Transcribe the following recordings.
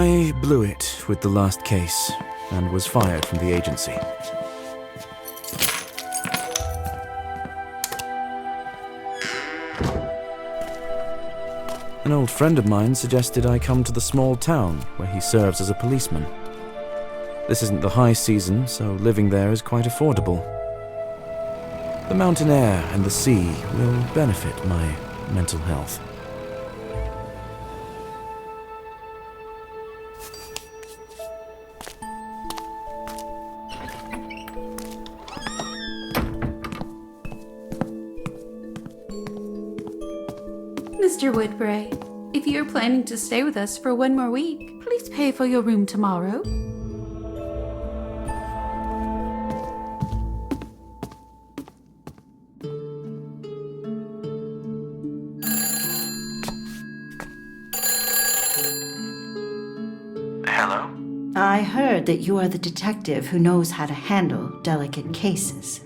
I blew it with the last case and was fired from the agency. An old friend of mine suggested I come to the small town where he serves as a policeman. This isn't the high season, so living there is quite affordable. The mountain air and the sea will benefit my mental health. Mr. Woodbury, if you are planning to stay with us for one more week, please pay for your room tomorrow. Hello? I heard that you are the detective who knows how to handle delicate cases.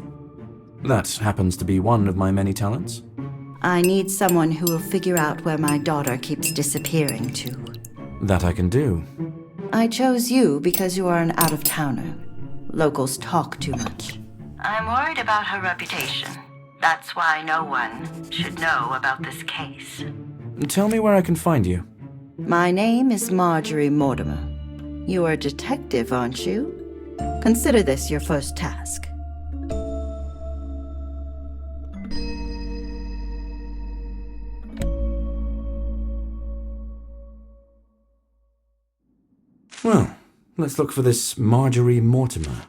That happens to be one of my many talents. I need someone who will figure out where my daughter keeps disappearing to. That I can do. I chose you because you are an out-of-towner. Locals talk too much. I'm worried about her reputation. That's why no one should know about this case. Tell me where I can find you. My name is Marjorie Mortimer. You are a detective, aren't you? Consider this your first task. Well, let's look for this Marjorie Mortimer.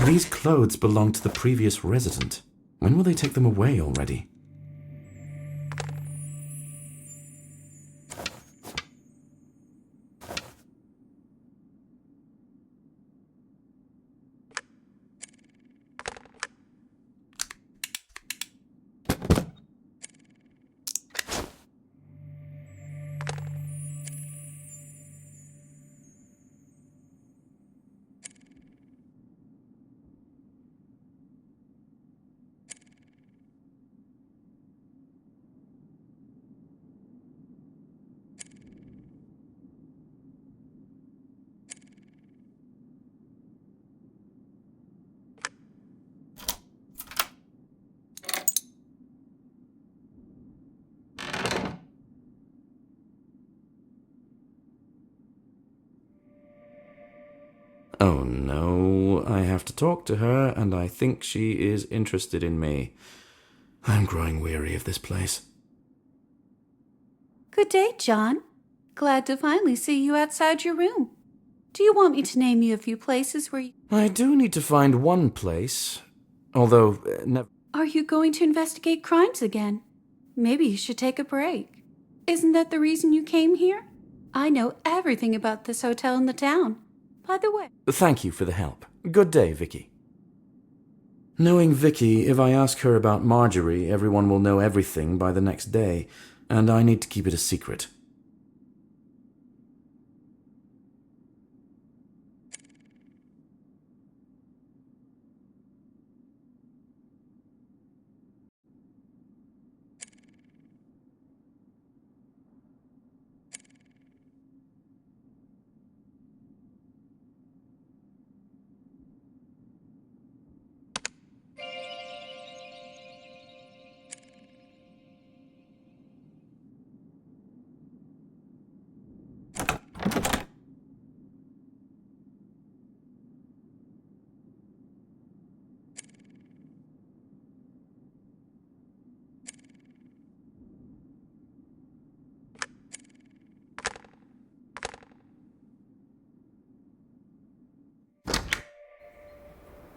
These clothes belong to the previous resident. When will they take them away already? Oh no, I have to talk to her, and I think she is interested in me. I'm growing weary of this place. Good day, John. Glad to finally see you outside your room. Do you want me to name you a few places where you... I do need to find one place, although never... Are you going to investigate crimes again? Maybe you should take a break. Isn't that the reason you came here? I know everything about this hotel in the town. By the way... Thank you for the help. Good day, Vicky. Knowing Vicky, if I ask her about Marjorie, everyone will know everything by the next day, and I need to keep it a secret.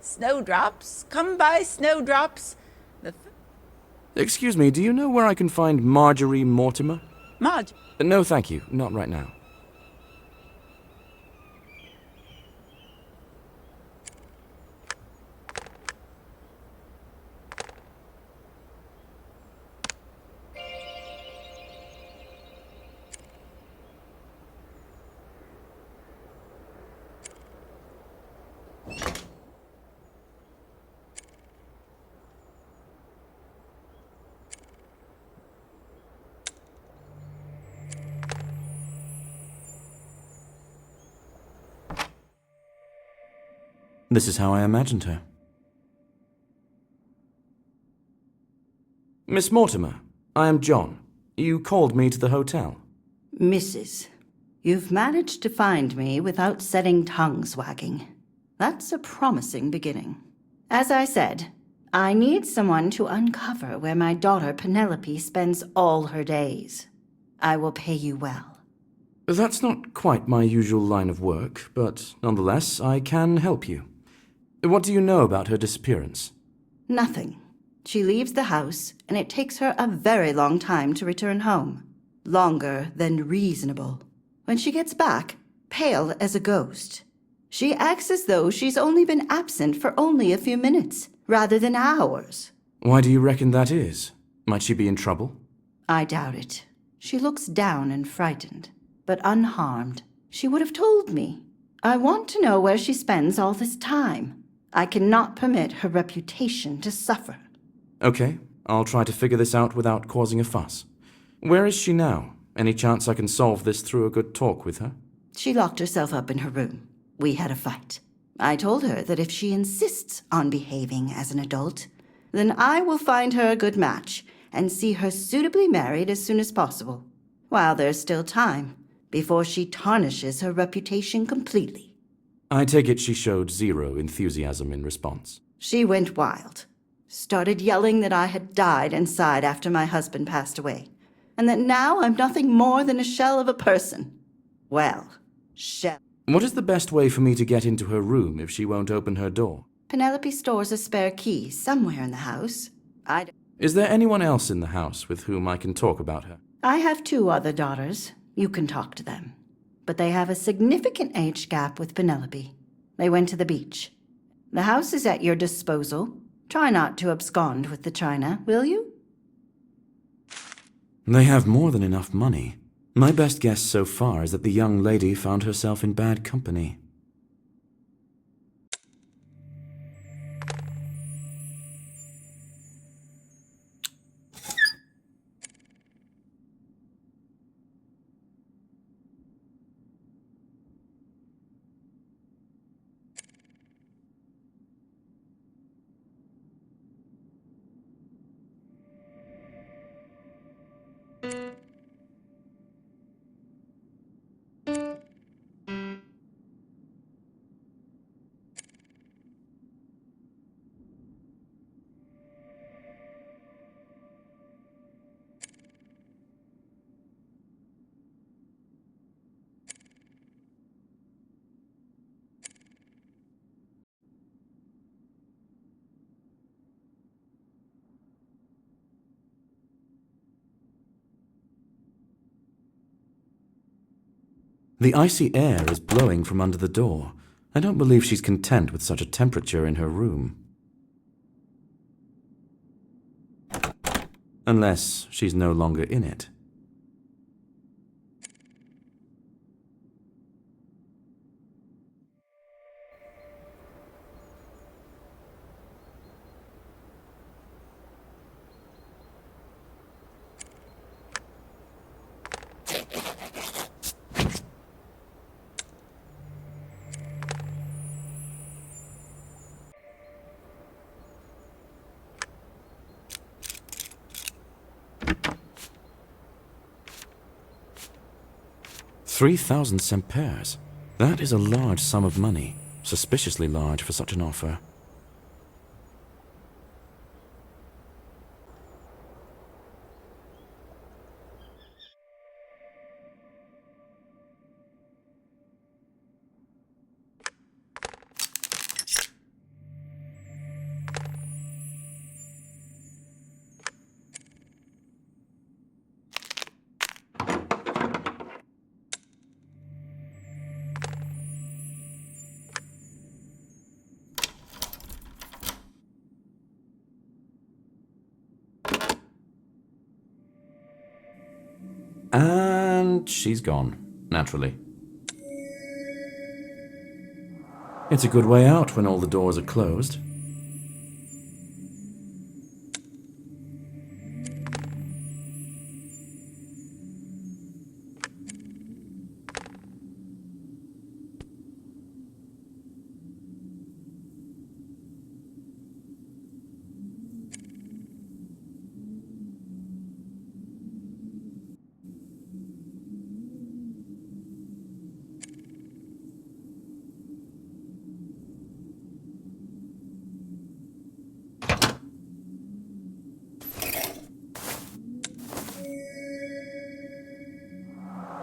Snowdrops, come by, Snowdrops. Excuse me, do you know where I can find Marjorie Mortimer? Marge. No, thank you. Not right now. This is how I imagined her. Miss Mortimer, I am John. You called me to the hotel. Mrs., you've managed to find me without setting tongues wagging. That's a promising beginning. As I said, I need someone to uncover where my daughter Penelope spends all her days. I will pay you well. That's not quite my usual line of work, but nonetheless, I can help you. What do you know about her disappearance? Nothing. She leaves the house, and it takes her a very long time to return home. Longer than reasonable. When she gets back, pale as a ghost. She acts as though she's only been absent for only a few minutes, rather than hours. Why do you reckon that is? Might she be in trouble? I doubt it. She looks down and frightened, but unharmed. She would have told me. I want to know where she spends all this time. I cannot permit her reputation to suffer. Okay, I'll try to figure this out without causing a fuss. Where is she now? Any chance I can solve this through a good talk with her? She locked herself up in her room. We had a fight. I told her that if she insists on behaving as an adult, then I will find her a good match and see her suitably married as soon as possible, while there's still time, before she tarnishes her reputation completely. I take it she showed zero enthusiasm in response. She went wild. Started yelling that I had died inside after my husband passed away, and that now I'm nothing more than a shell of a person. Well, shell. What is the best way for me to get into her room if she won't open her door? Penelope stores a spare key somewhere in the house. Is there anyone else in the house with whom I can talk about her? I have 2 other daughters. You can talk to them. But they have a significant age gap with Penelope. They went to the beach. The house is at your disposal. Try not to abscond with the china, will you? They have more than enough money. My best guess so far is that the young lady found herself in bad company. The icy air is blowing from under the door. I don't believe she's content with such a temperature in her room. Unless she's no longer in it. $3,000 cempairs. That is a large sum of money, suspiciously large for such an offer. And she's gone, naturally. It's a good way out when all the doors are closed.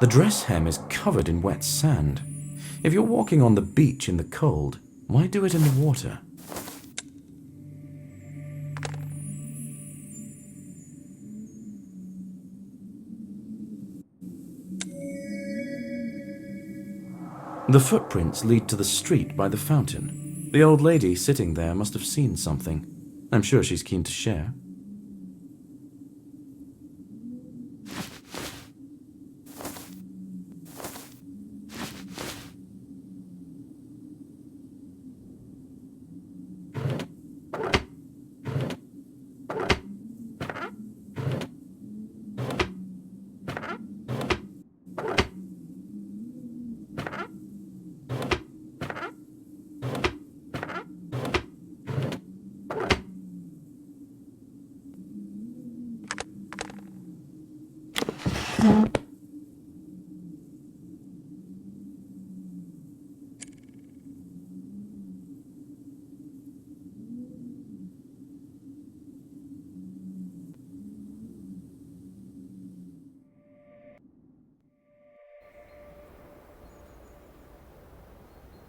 The dress hem is covered in wet sand. If you're walking on the beach in the cold, why do it in the water? The footprints lead to the street by the fountain. The old lady sitting there must have seen something. I'm sure she's keen to share.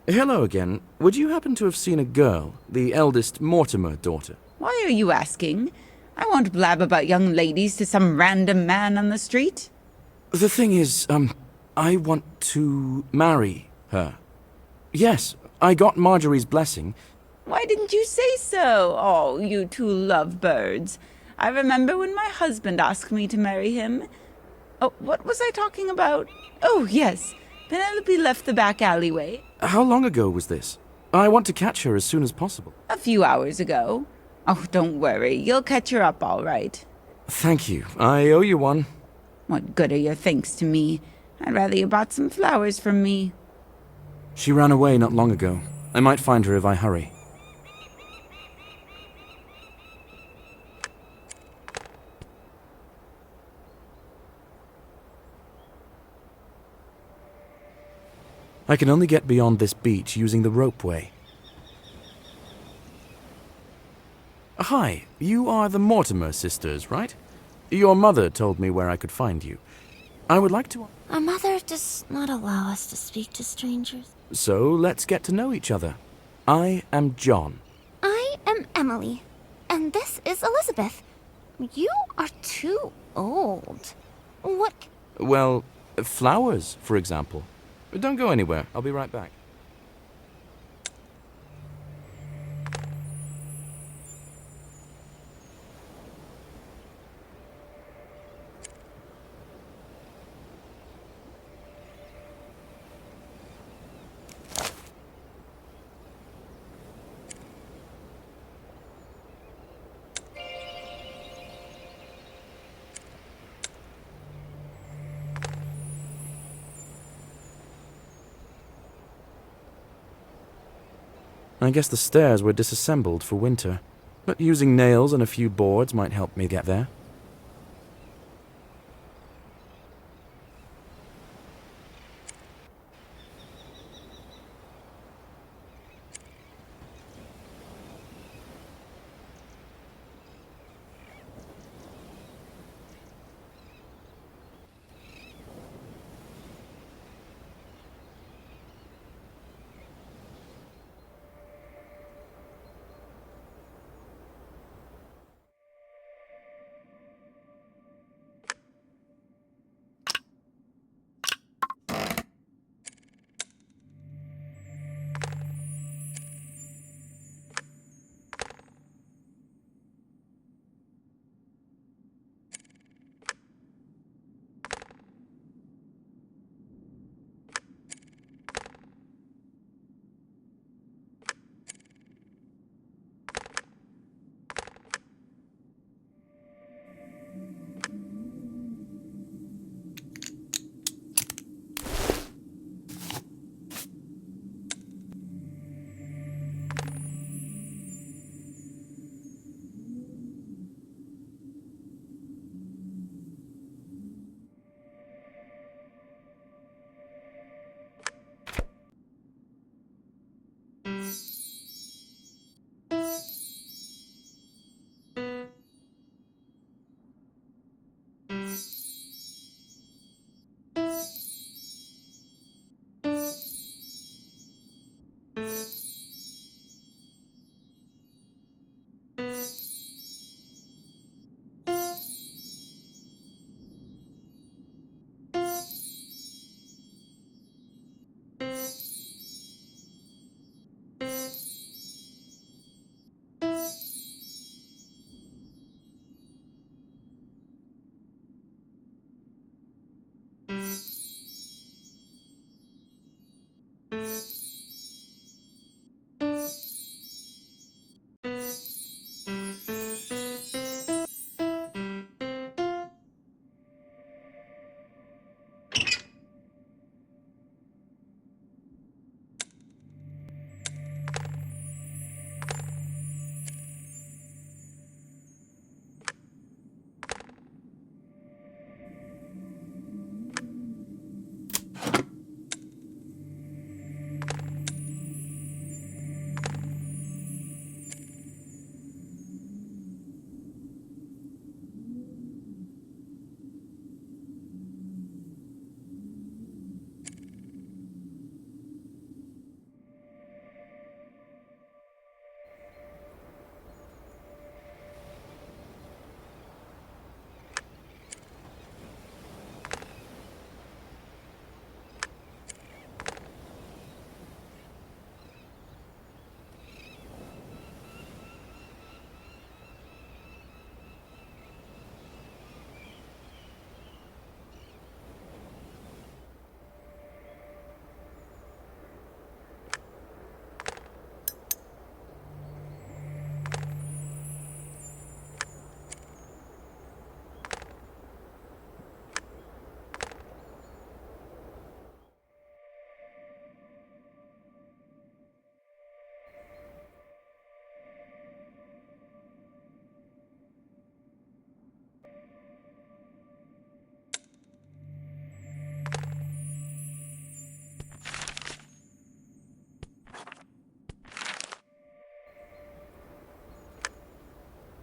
Hello again. Would you happen to have seen a girl, the eldest Mortimer daughter? Why are you asking? I won't blab about young ladies to some random man on the street. The thing is, I want to marry her. Yes, I got Marjorie's blessing. Why didn't you say so? Oh, you two lovebirds. I remember when my husband asked me to marry him. Oh, what was I talking about? Oh, yes. Penelope left the back alleyway. How long ago was this? I want to catch her as soon as possible. A few hours ago. Oh, don't worry. You'll catch her up all right. Thank you. I owe you one. What good are your thanks to me? I'd rather you bought some flowers from me. She ran away not long ago. I might find her if I hurry. I can only get beyond this beach using the ropeway. Hi, you are the Mortimer sisters, right? Your mother told me where I could find you. I would like to... Our mother does not allow us to speak to strangers. So, let's get to know each other. I am John. I am Emily, and this is Elizabeth. You are too old. What... Well, flowers, for example. Don't go anywhere. I'll be right back. I guess the stairs were disassembled for winter, but using nails and a few boards might help me get there.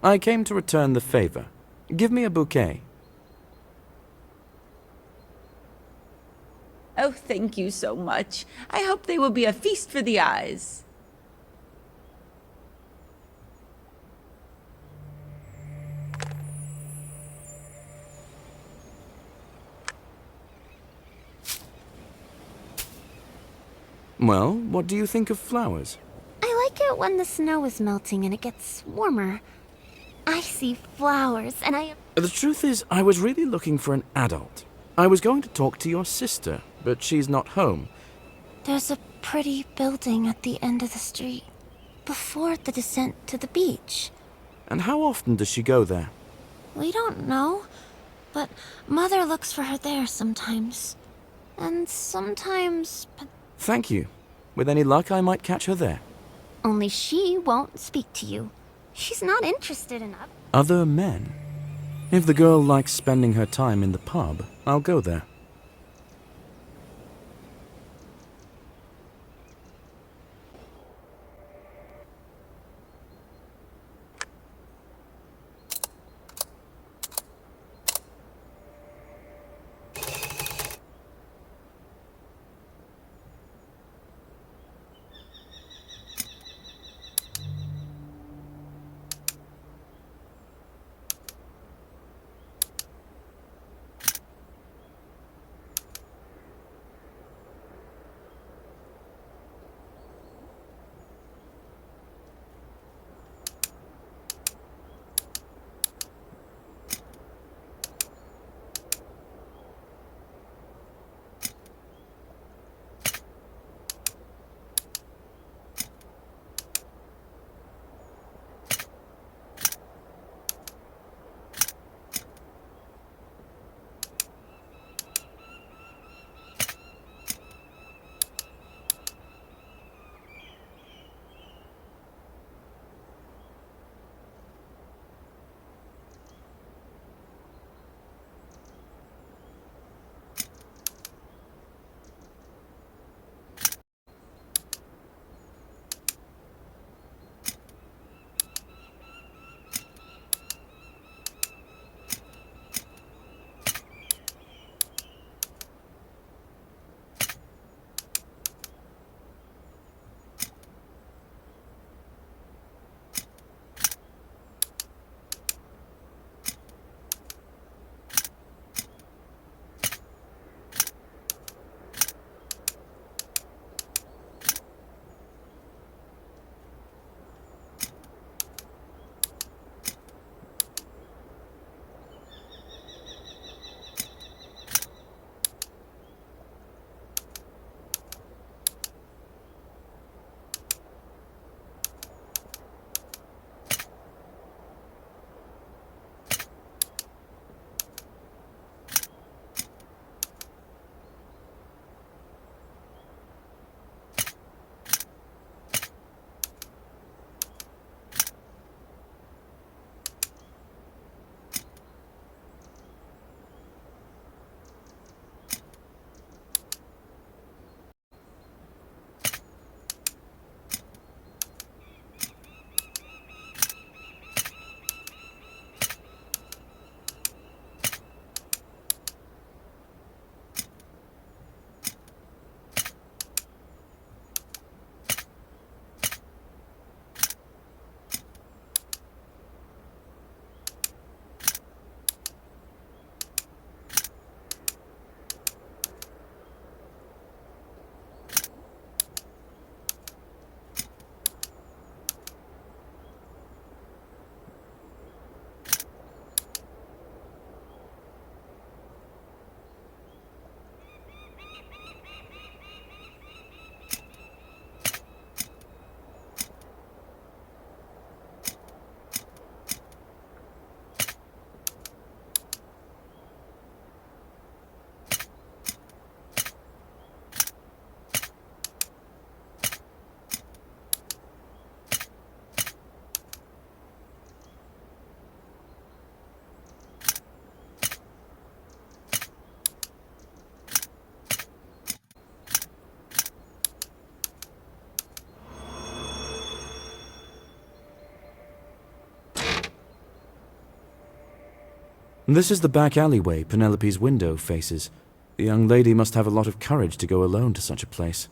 I came to return the favor. Give me a bouquet. Oh, thank you so much. I hope they will be a feast for the eyes. Well, what do you think of flowers? I like it when the snow is melting and it gets warmer. I see flowers and The truth is, I was really looking for an adult. I was going to talk to your sister, but she's not home. There's a pretty building at the end of the street, before the descent to the beach. And how often does she go there? We don't know, but Mother looks for her there sometimes. And sometimes... Thank you. With any luck, I might catch her there. Only she won't speak to you. She's not interested in us. Other men? If the girl likes spending her time in the pub, I'll go there. This is the back alleyway Penelope's window faces. The young lady must have a lot of courage to go alone to such a place.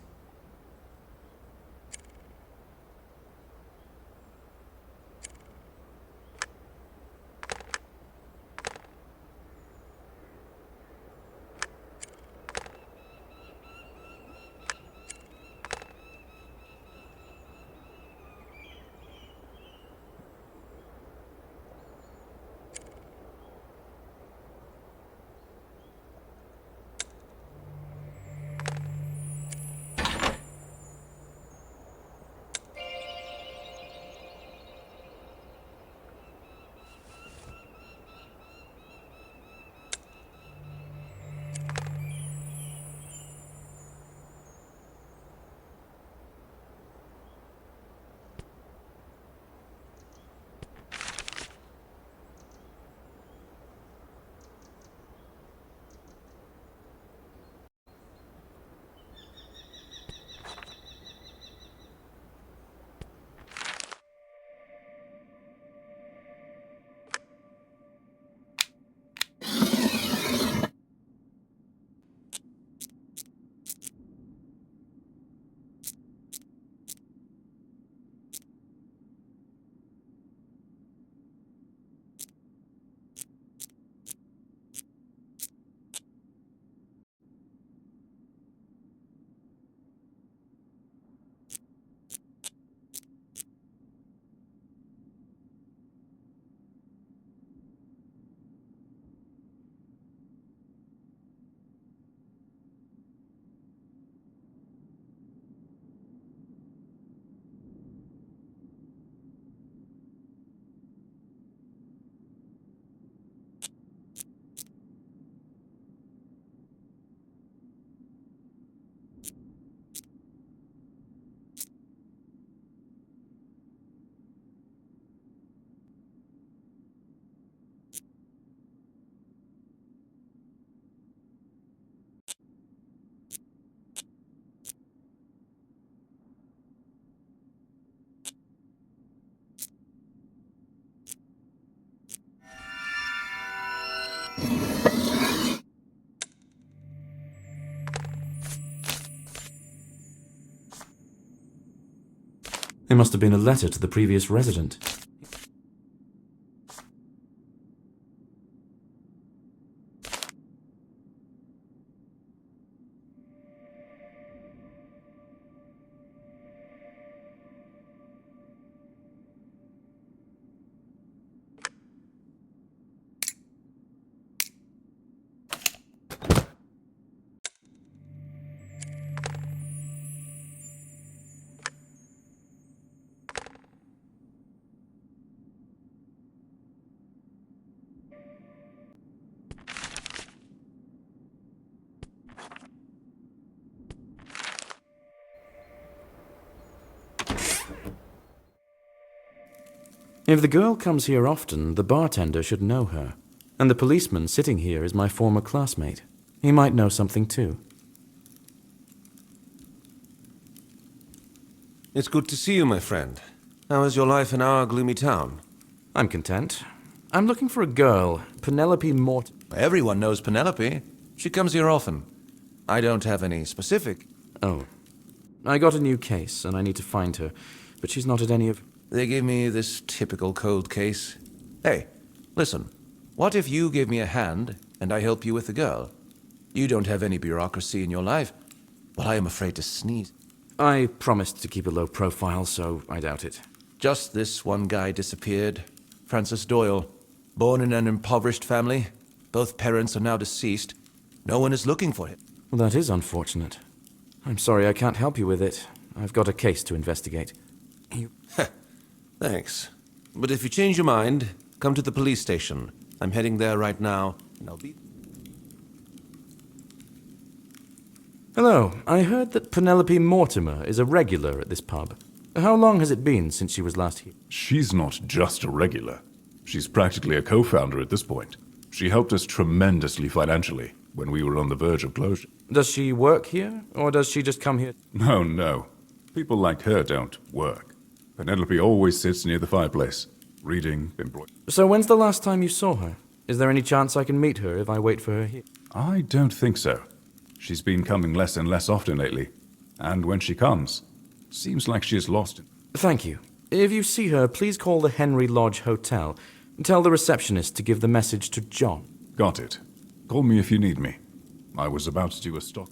It must have been a letter to the previous resident. If the girl comes here often, the bartender should know her. And the policeman sitting here is my former classmate. He might know something too. It's good to see you, my friend. How is your life in our gloomy town? I'm content. I'm looking for a girl, Penelope Mort. Everyone knows Penelope. She comes here often. I don't have any specific. Oh. I got a new case, and I need to find her, but she's not at any of... They gave me this typical cold case. Hey, listen. What if you give me a hand, and I help you with the girl? You don't have any bureaucracy in your life, but I am afraid to sneeze. I promised to keep a low profile, so I doubt it. Just this one guy disappeared. Francis Doyle. Born in an impoverished family. Both parents are now deceased. No one is looking for him. Well, that is unfortunate. I'm sorry I can't help you with it. I've got a case to investigate. Thanks. But if you change your mind, come to the police station. I'm heading there right now, and I'll be... Hello. I heard that Penelope Mortimer is a regular at this pub. How long has it been since she was last here? She's not just a regular. She's practically a co-founder at this point. She helped us tremendously financially when we were on the verge of closure. Does she work here, or does she just come here? No. People like her don't work. Penelope always sits near the fireplace, reading, employed. So when's the last time you saw her? Is there any chance I can meet her if I wait for her here? I don't think so. She's been coming less and less often lately. And when she comes, seems like she is lost. Thank you. If you see her, please call the Henry Lodge Hotel. Tell the receptionist to give the message to John. Got it. Call me if you need me. I was about to do a stock.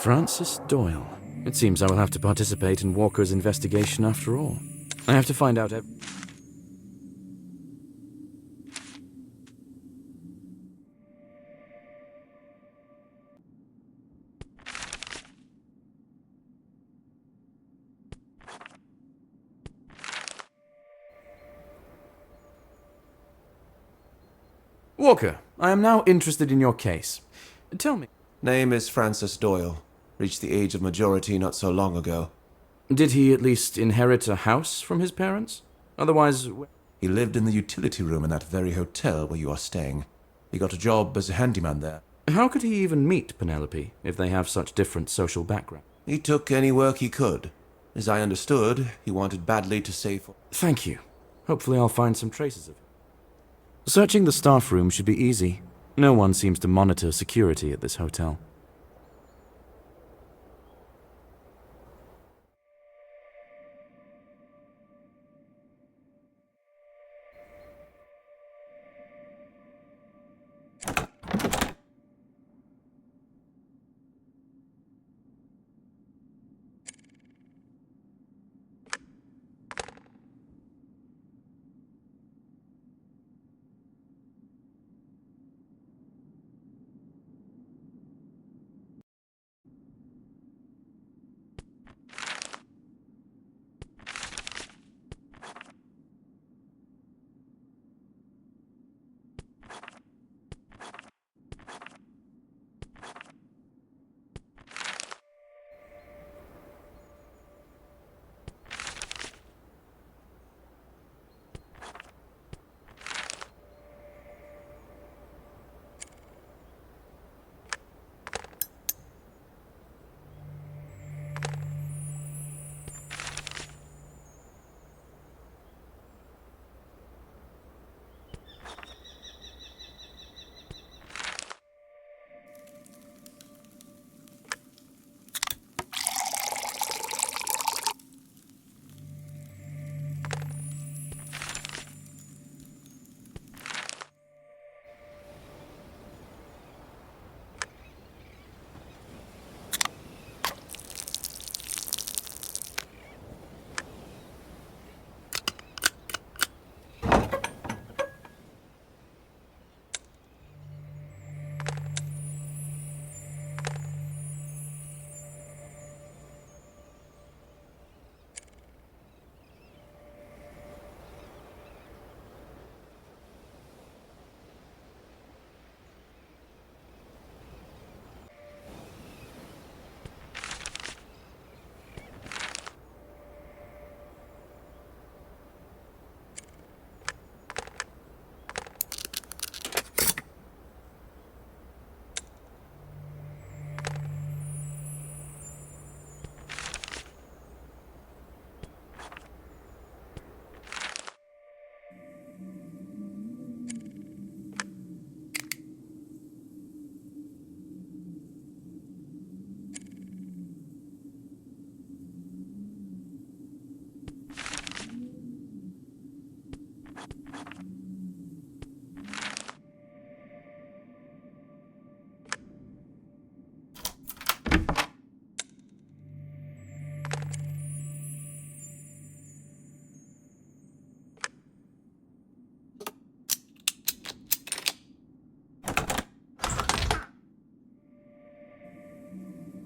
Francis Doyle. It seems I will have to participate in Walker's investigation after all. I have to find out Walker, I am now interested in your case. Tell me, Name is Francis Doyle. Reached the age of majority not so long ago. did he at least inherit a house from his parents? Otherwise, He lived in the utility room in that very hotel where you are staying. He got a job as a handyman there. how could he even meet Penelope if they have such different social backgrounds? He took any work he could. As I understood, he wanted badly to save for... Thank you. Hopefully I'll find some traces of him. Searching the staff room should be easy. No one seems to monitor security at this hotel.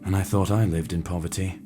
and I thought I lived in poverty.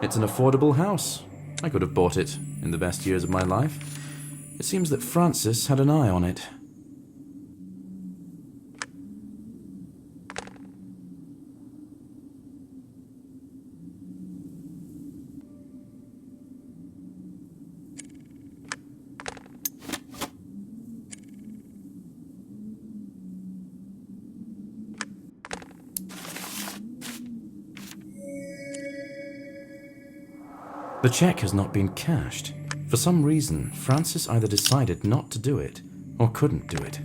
It's an affordable house. I could have bought it in the best years of my life. It seems that Francis had an eye on it. The check has not been cashed. For some reason, Francis either decided not to do it or couldn't do it.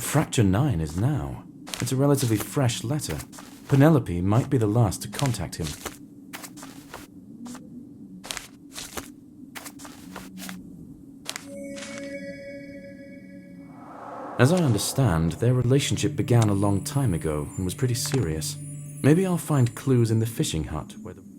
Fracture 9 is now. It's a relatively fresh letter. Penelope might be the last to contact him. As I understand, their relationship began a long time ago and was pretty serious. Maybe I'll find clues in the fishing hut where the...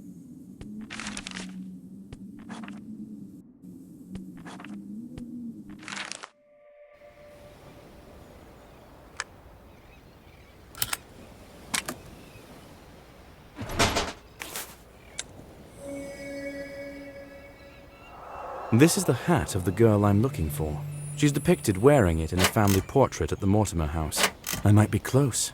This is the hat of the girl I'm looking for. She's depicted wearing it in a family portrait at the Mortimer house. I might be close.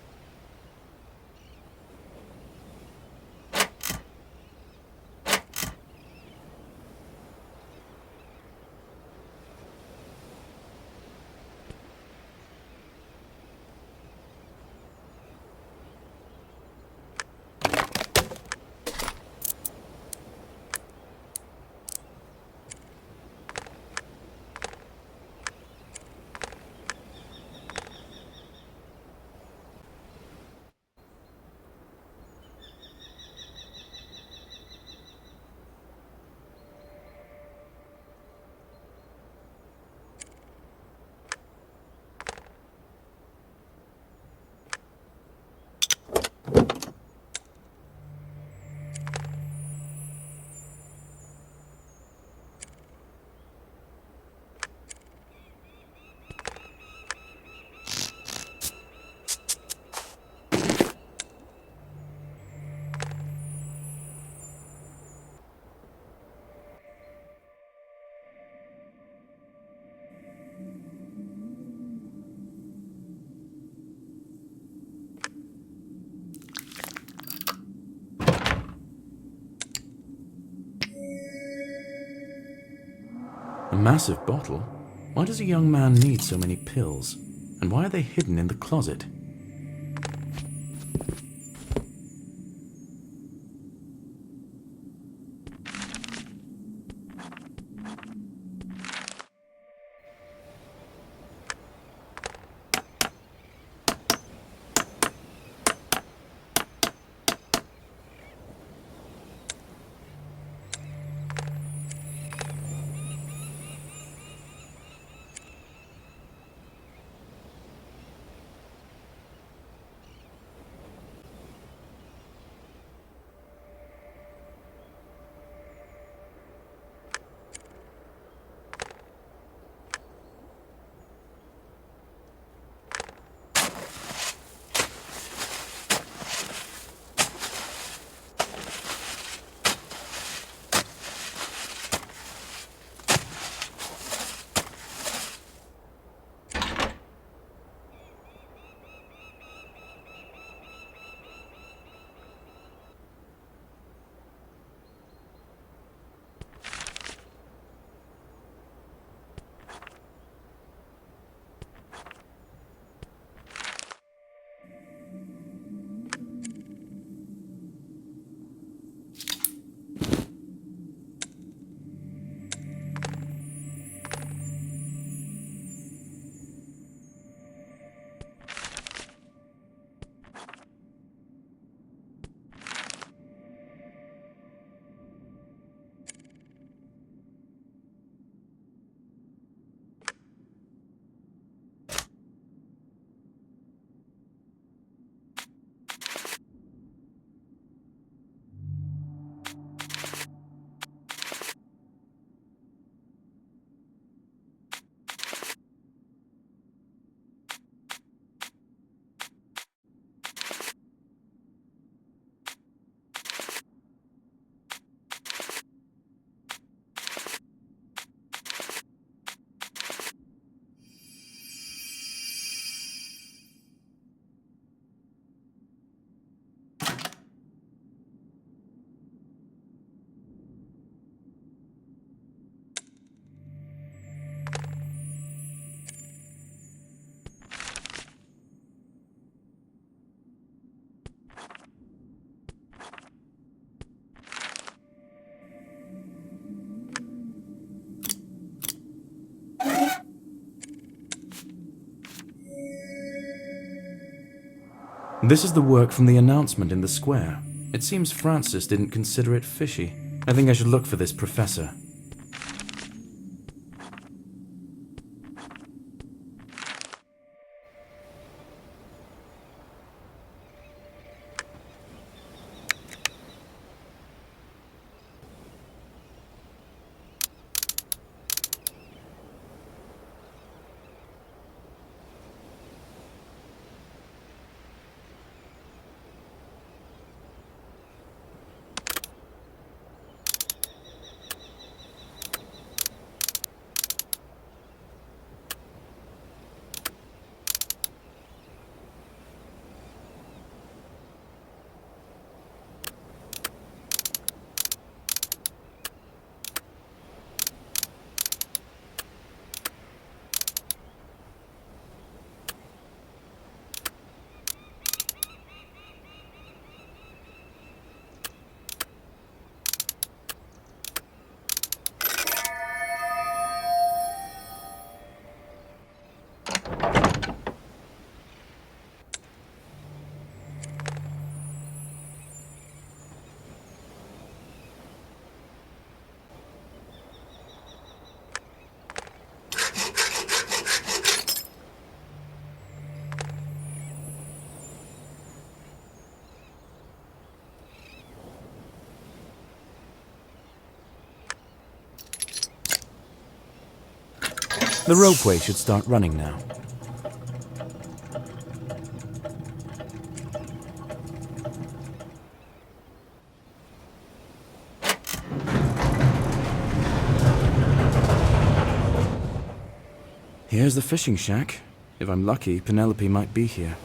A massive bottle? Why does a young man need so many pills? And why are they hidden in the closet? This is the work from the announcement in the square. It seems Francis didn't consider it fishy. I think I should look for this professor. The ropeway should start running now. Here's the fishing shack. If I'm lucky, Penelope might be here.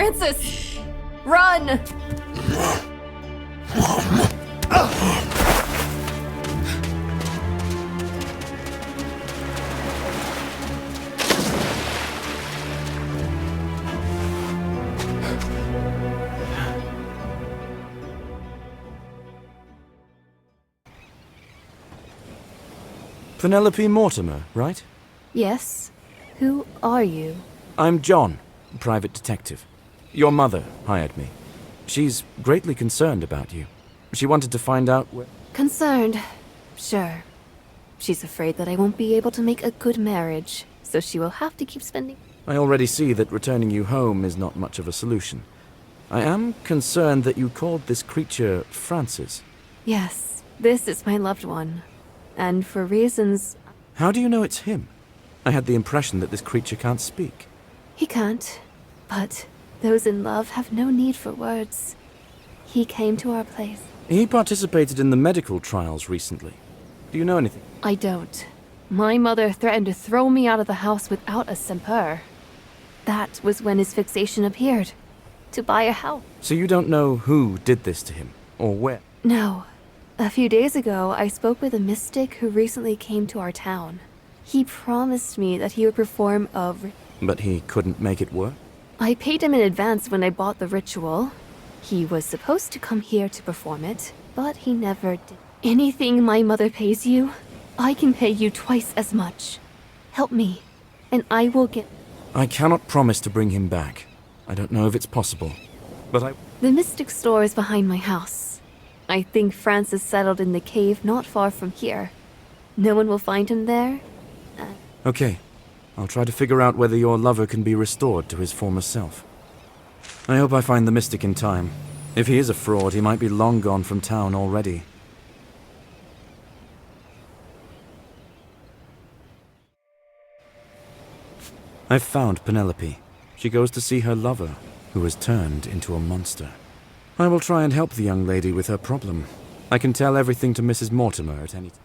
Francis! Run! Penelope Mortimer, right? Yes? Who are you? I'm John, private detective. Your mother hired me. She's greatly concerned about you. She wanted to find out where... Concerned. Sure. She's afraid that I won't be able to make a good marriage, so she will have to keep spending... I already see that returning you home is not much of a solution. I am concerned that you called this creature Francis. Yes, this is my loved one. And for reasons... How do you know it's him? I had the impression that this creature can't speak. He can't. But those in love have no need for words. He came to our place. He participated in the medical trials recently. Do you know anything? I don't. My mother threatened to throw me out of the house without a semper. That was when his fixation appeared. To buy a house. So you don't know who did this to him, or where? No. A few days ago, I spoke with a mystic who recently came to our town. He promised me that he would perform But he couldn't make it work? I paid him in advance when I bought the ritual. He was supposed to come here to perform it, but he never did. Anything my mother pays you, I can pay you twice as much. Help me, and I will get... I cannot promise to bring him back. I don't know if it's possible, but I... The mystic store is behind my house. I think Francis settled in the cave not far from here. No one will find him there. Okay. I'll try to figure out whether your lover can be restored to his former self. I hope I find the mystic in time. If he is a fraud, he might be long gone from town already. I've found Penelope. She goes to see her lover, who has turned into a monster. I will try and help the young lady with her problem. I can tell everything to Mrs. Mortimer at any time.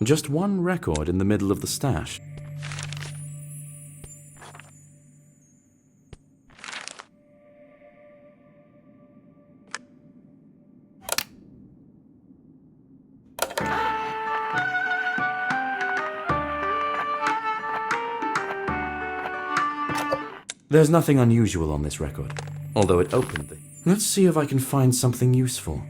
Just one record in the middle of the stash. There's nothing unusual on this record, although it opened the... Let's see if I can find something useful.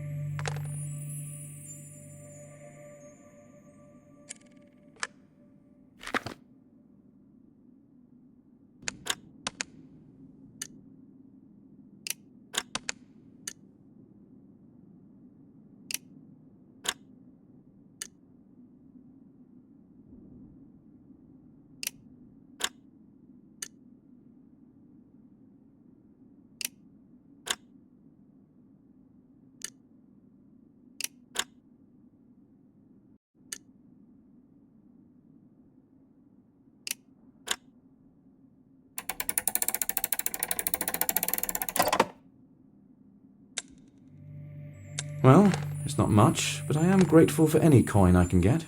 Well, it's not much, but I am grateful for any coin I can get.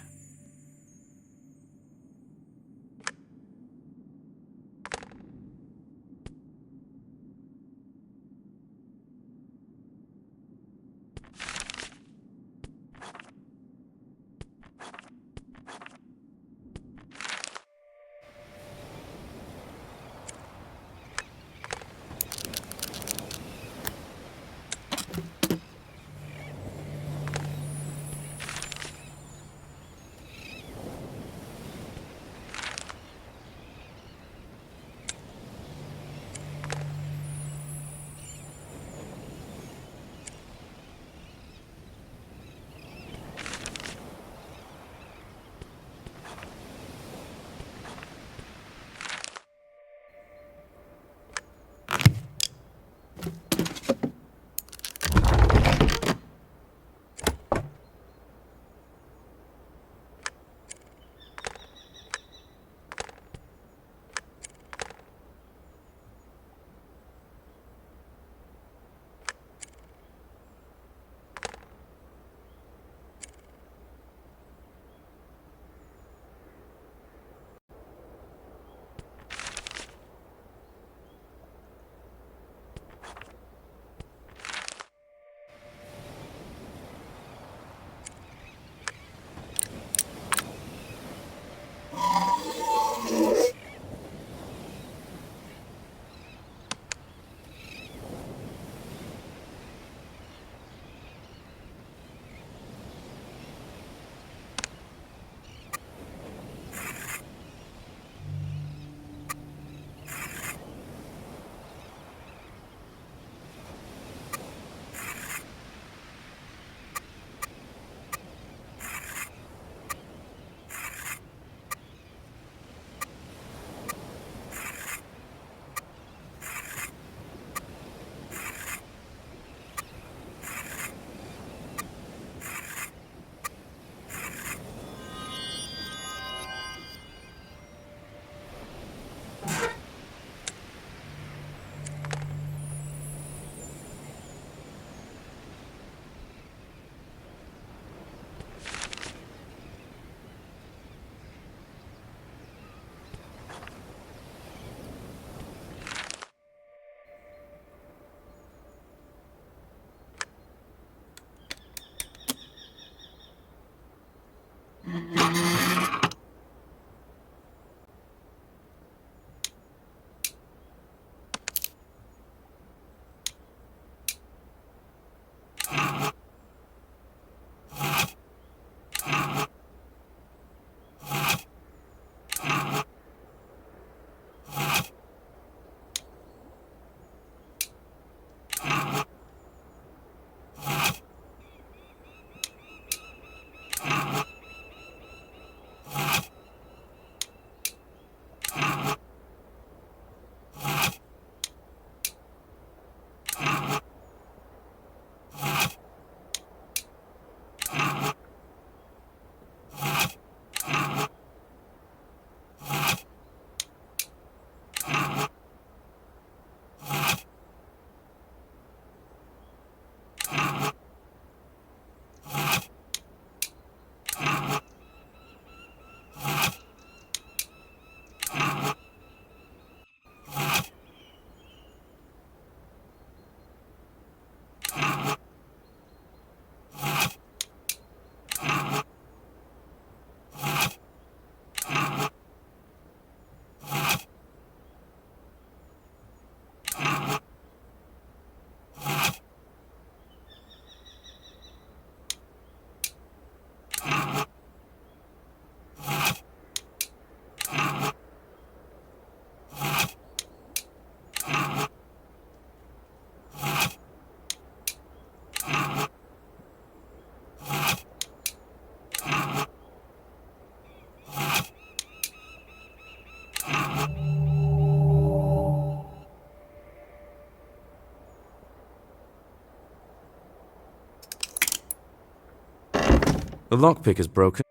The lockpick is broken.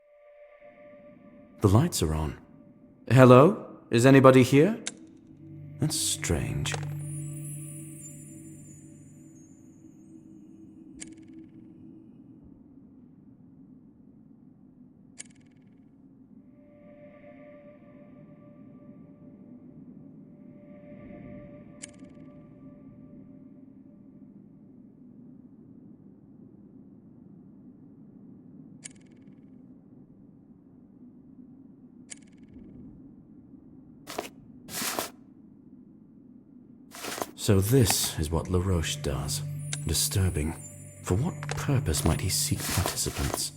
The lights are on. Hello? Is anybody here? That's strange. So this is what LaRoche does. Disturbing. For what purpose might he seek participants?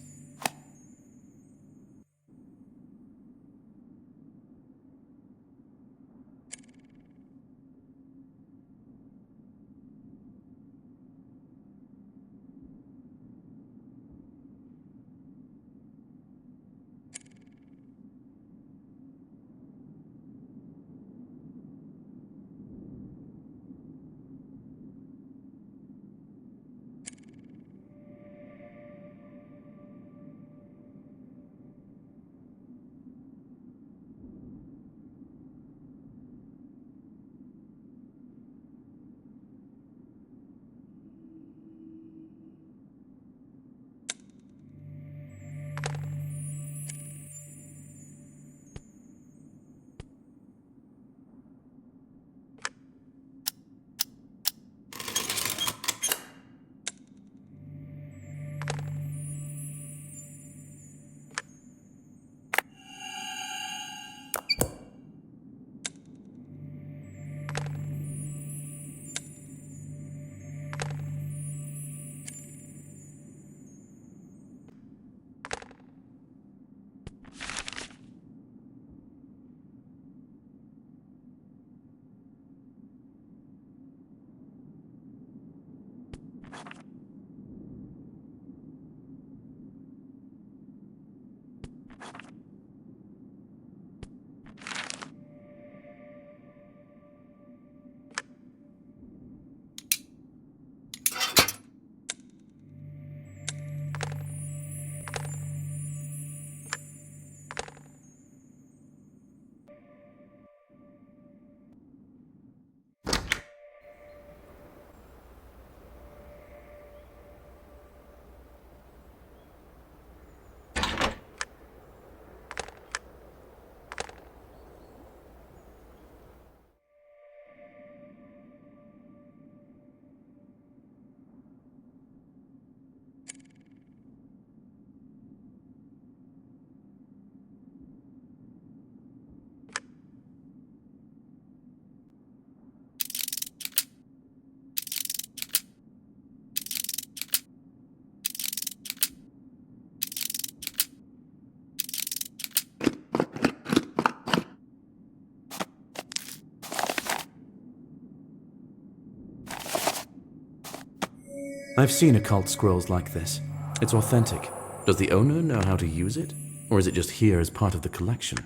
I've seen occult scrolls like this. It's authentic. Does the owner know how to use it? Or is it just here as part of the collection?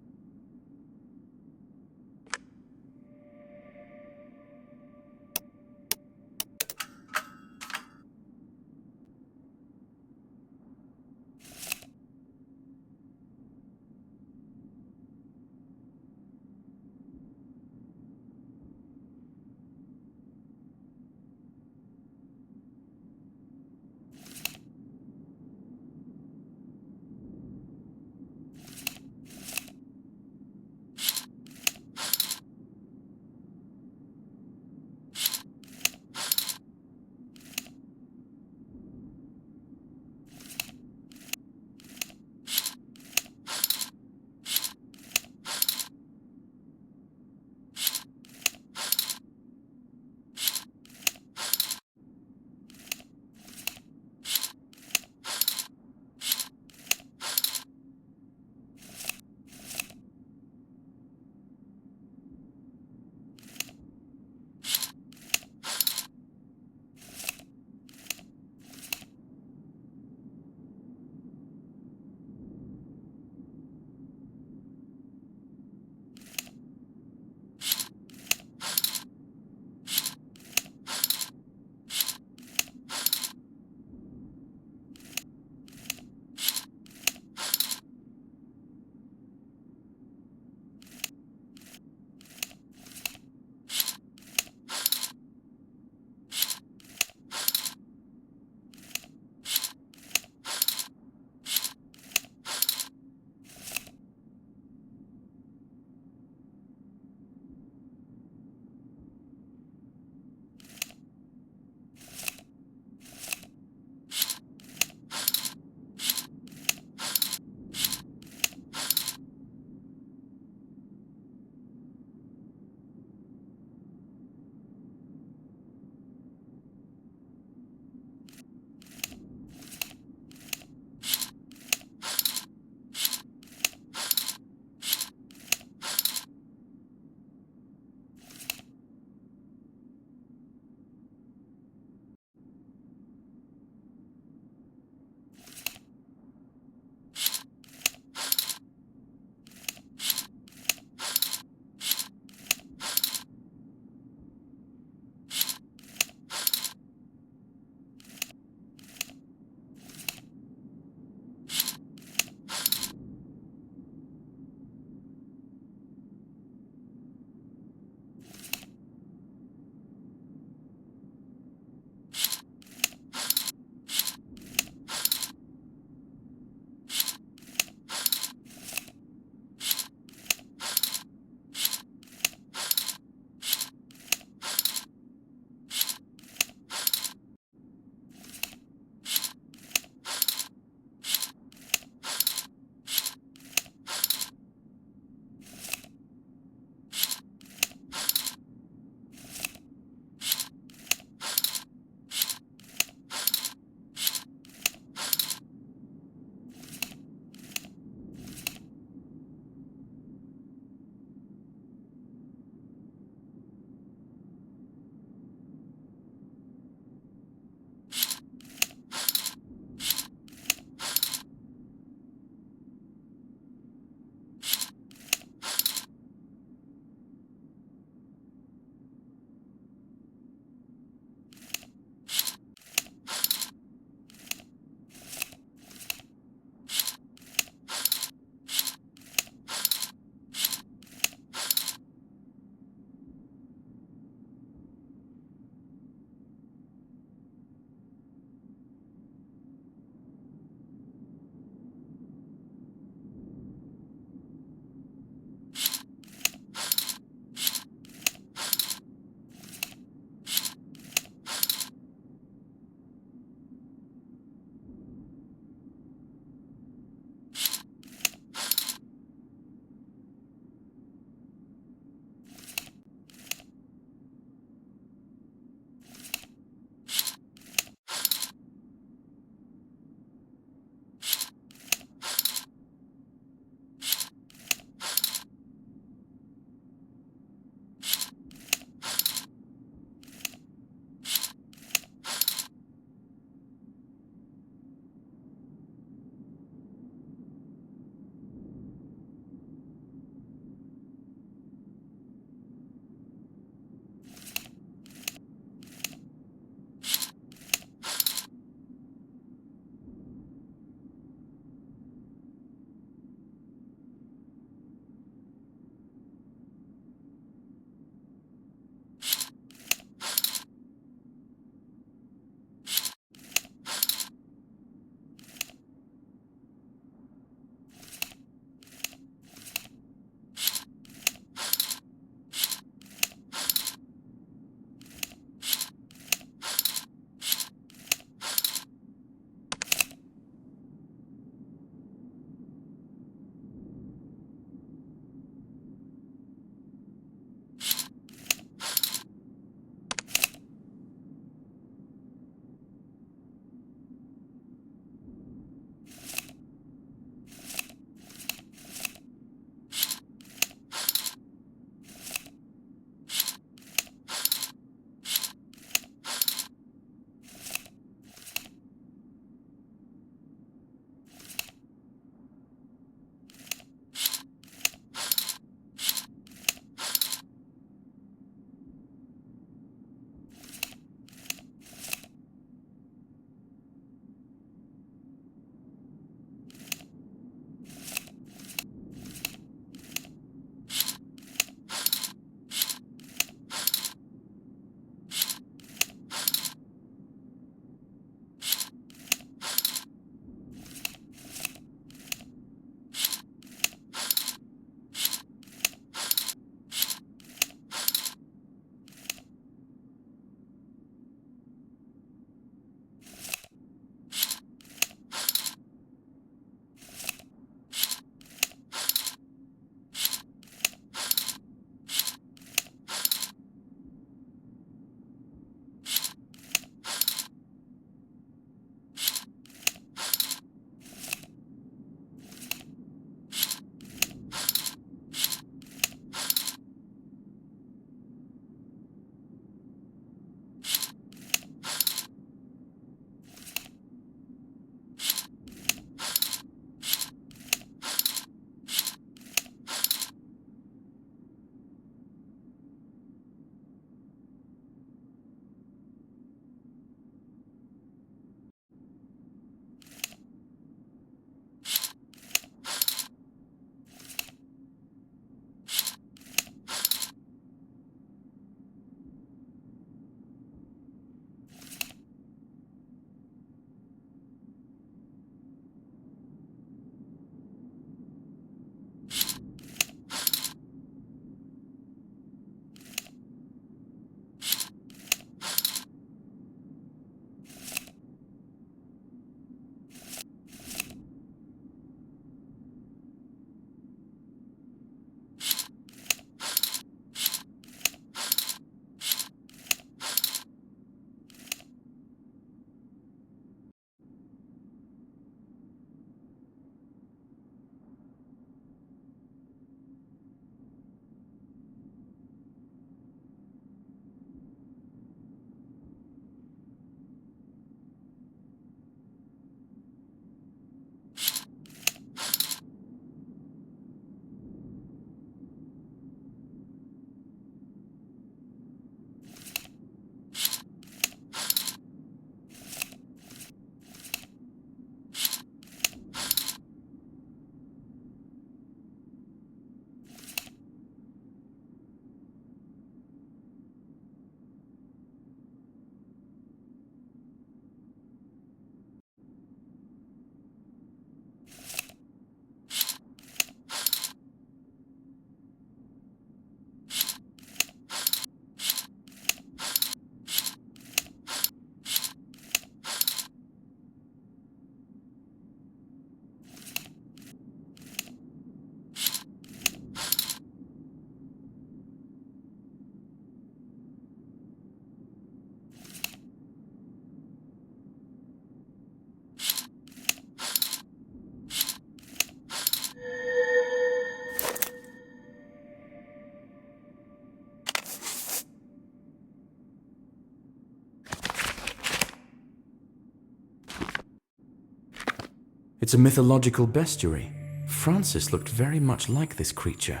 It's a mythological bestiary. Francis looked very much like this creature.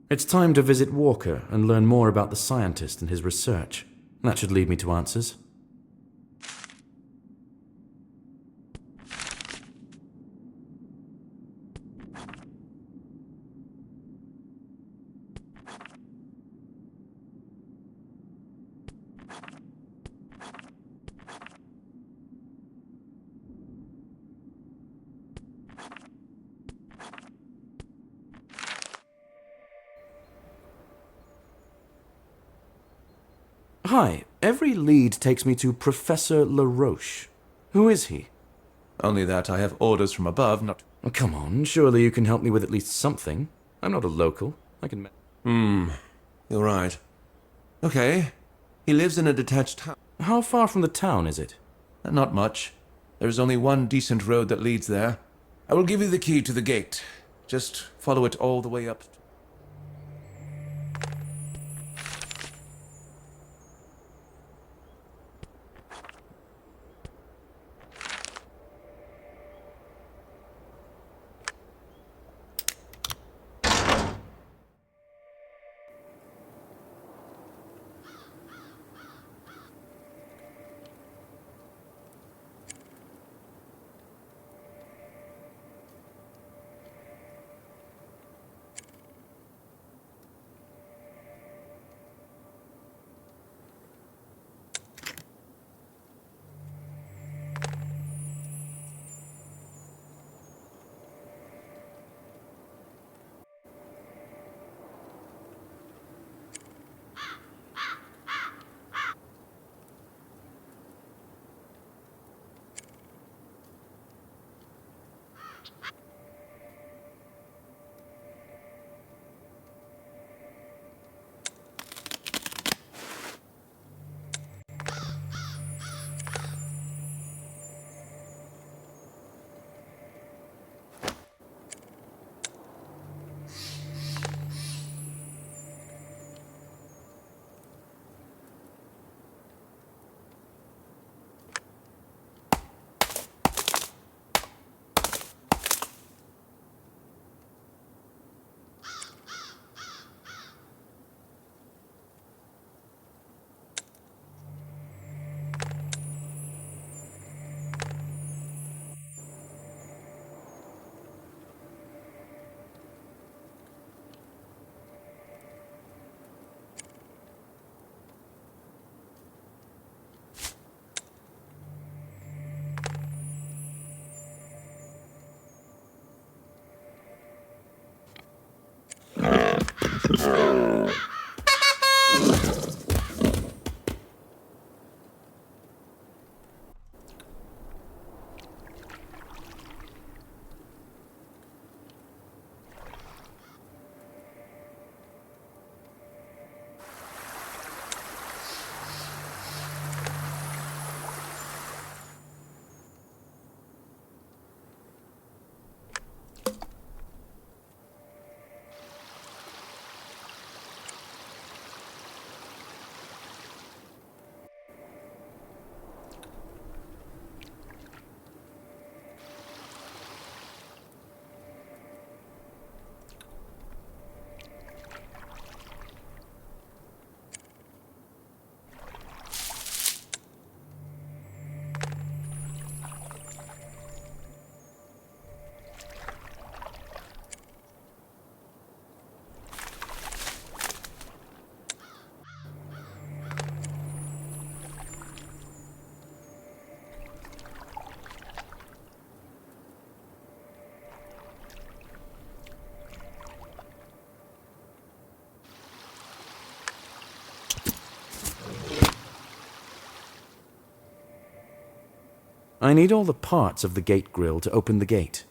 It's time to visit Walker and learn more about the scientist and his research. That should lead me to answers. Hi, every lead takes me to Professor LaRoche. Who is he? Only that I have orders from above not... Oh, come on, surely you can help me with at least something. I'm not a local. I can... You're right. Okay. He lives in a detached town. How far from the town is it? Not much. There's only one decent road that leads there. I will give you the key to the gate. Just follow it all the way up. I need all the parts of the gate grill to open the gate.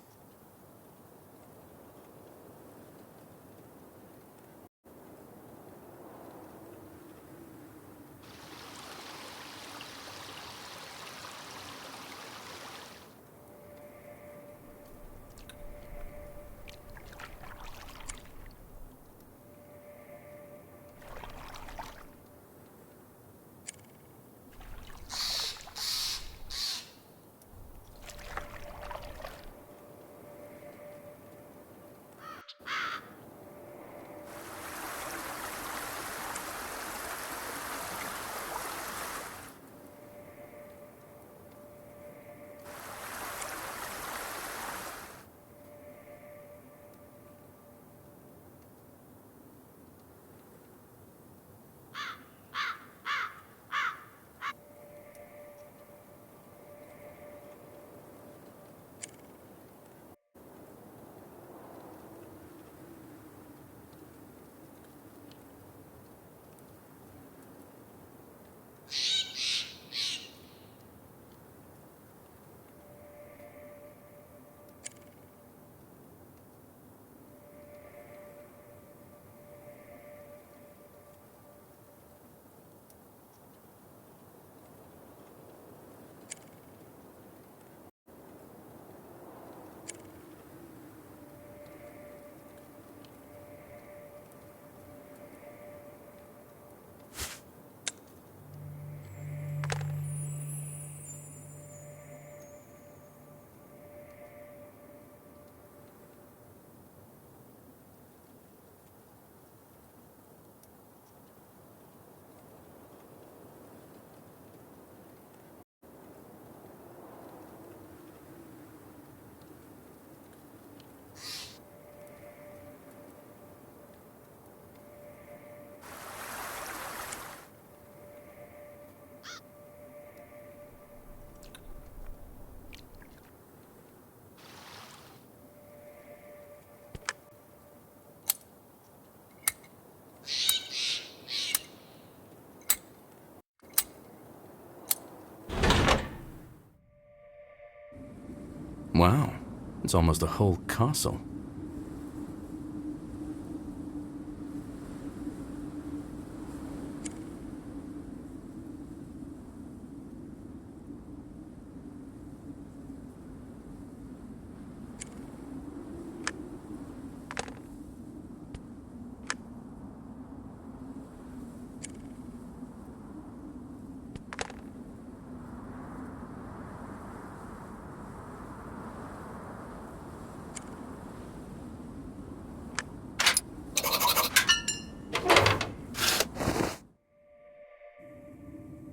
It's almost a whole castle.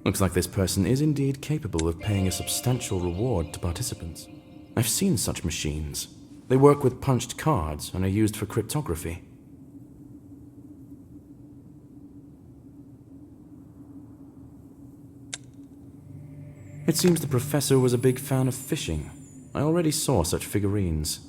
Looks like this person is indeed capable of paying a substantial reward to participants. I've seen such machines. They work with punched cards and are used for cryptography. It seems the professor was a big fan of fishing. I already saw such figurines.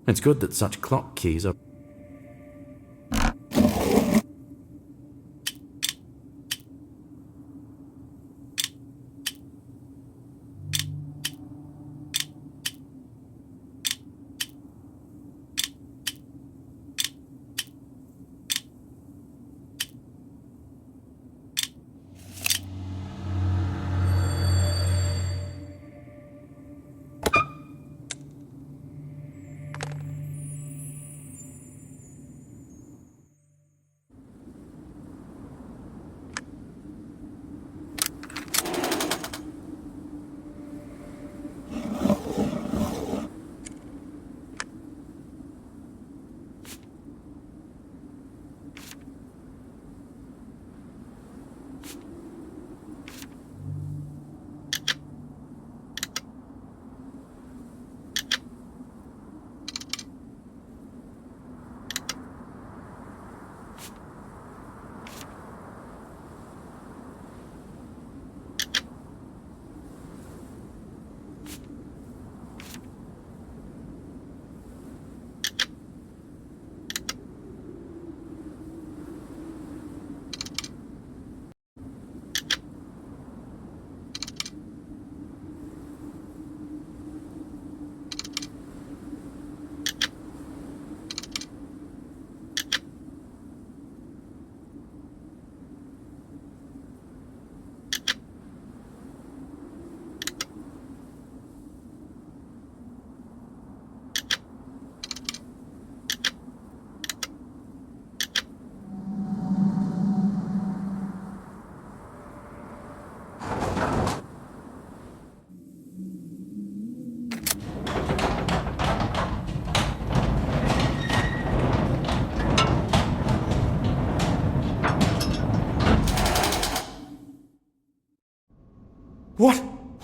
It's good that such clock keys are...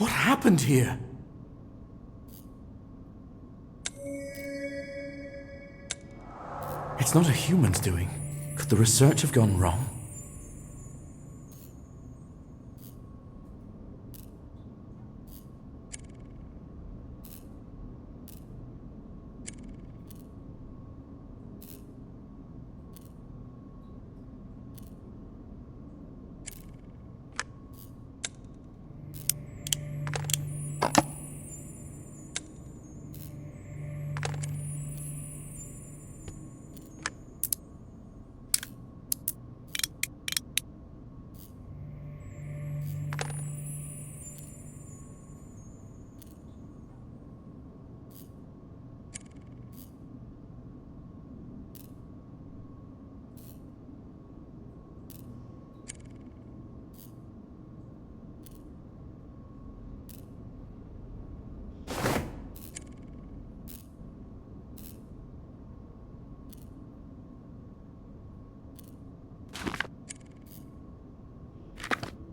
What happened here? It's not a human's doing. Could the research have gone wrong?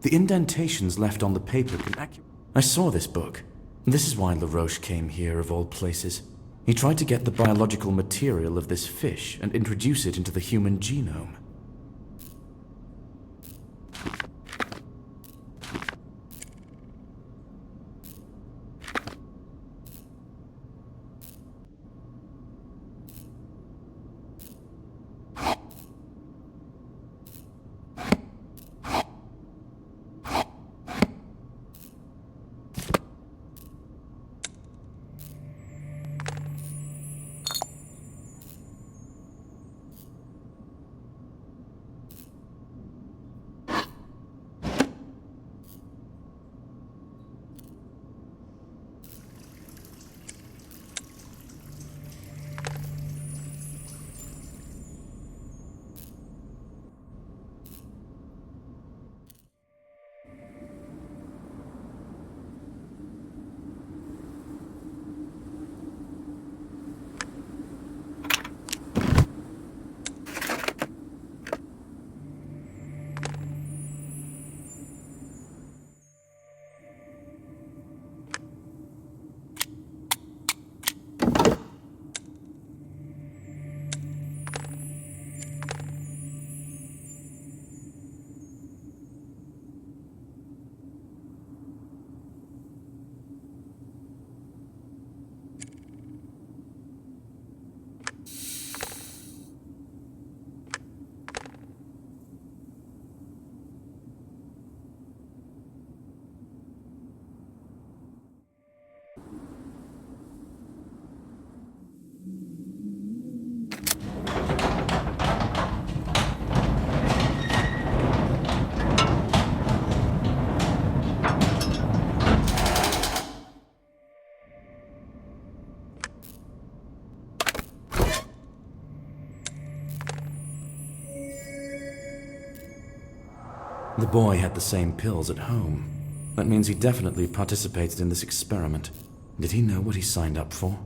The indentations left on the paper can I saw this book. This is why LaRoche came here, of all places. He tried to get the biological material of this fish and introduce it into the human genome. The boy had the same pills at home. That means he definitely participated in this experiment. Did he know what he signed up for?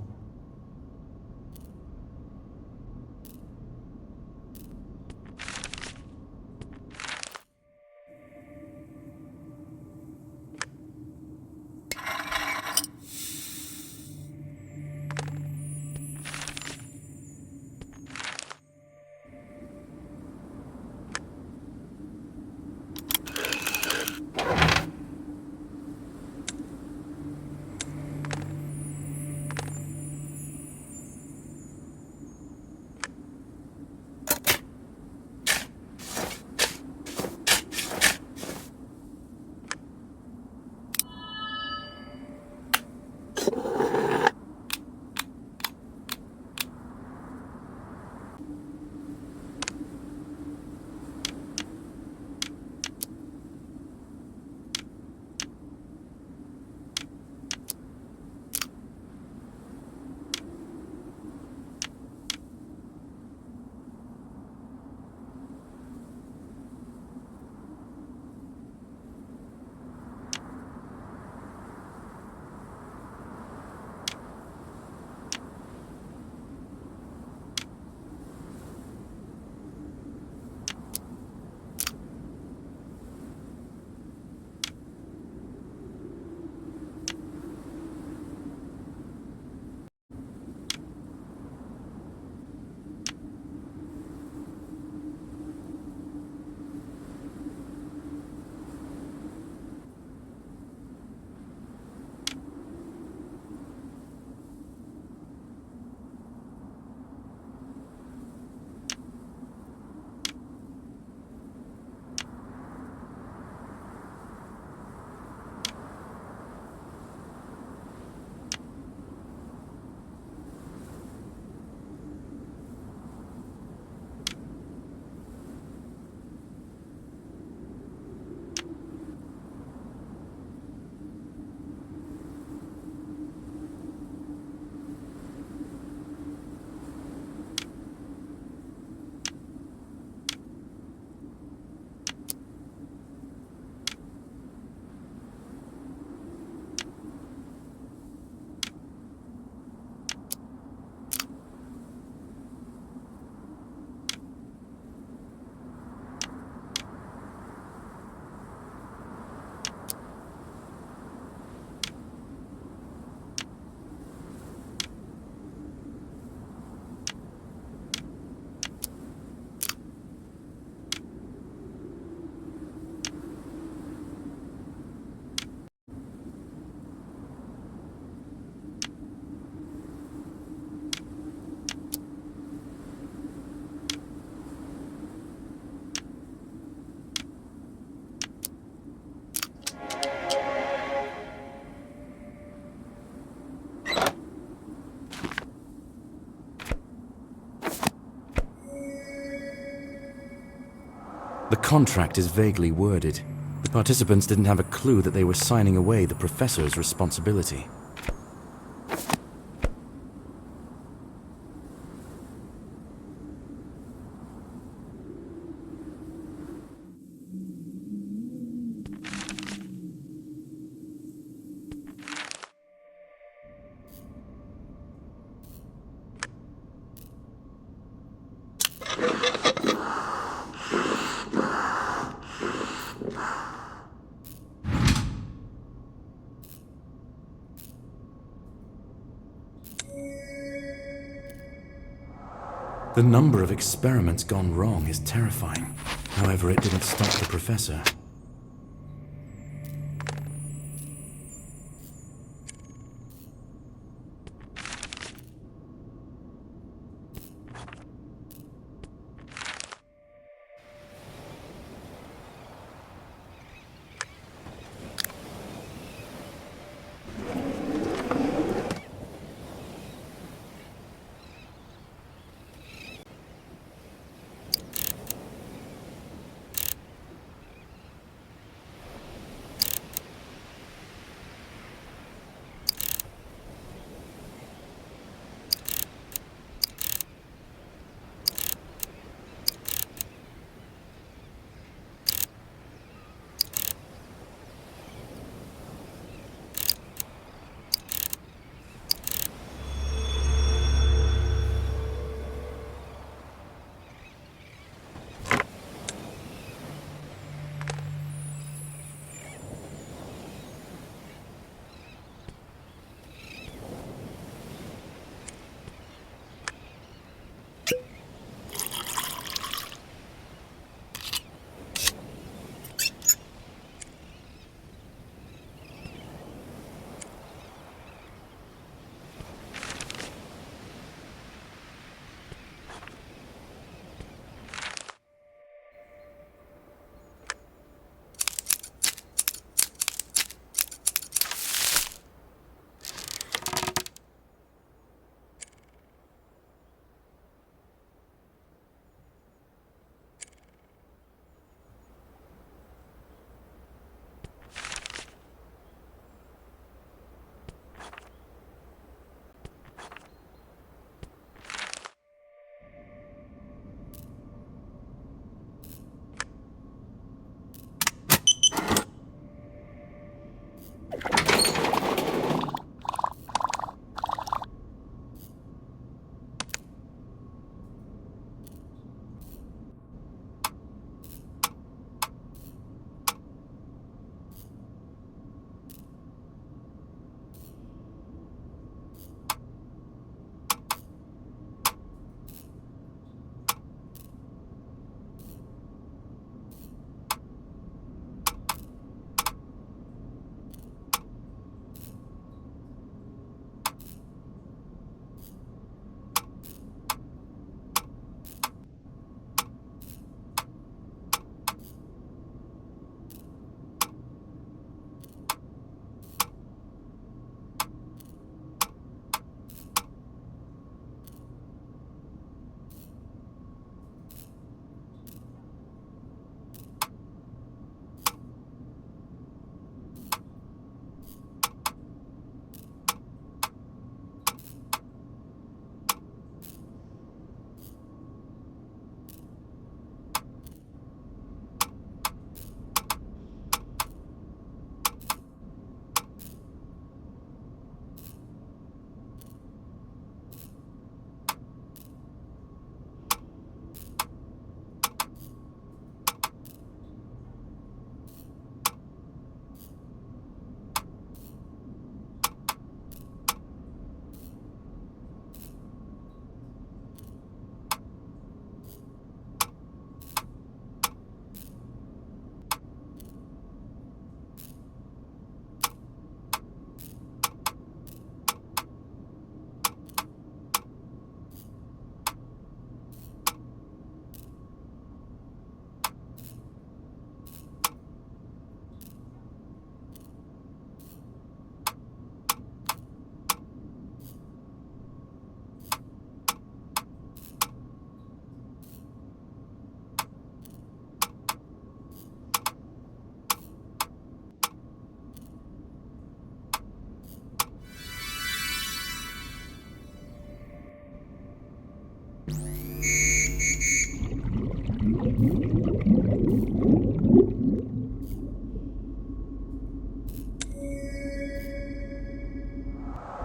The contract is vaguely worded. The participants didn't have a clue that they were signing away the professor's responsibility. The number of experiments gone wrong is terrifying. However, it didn't stop the professor.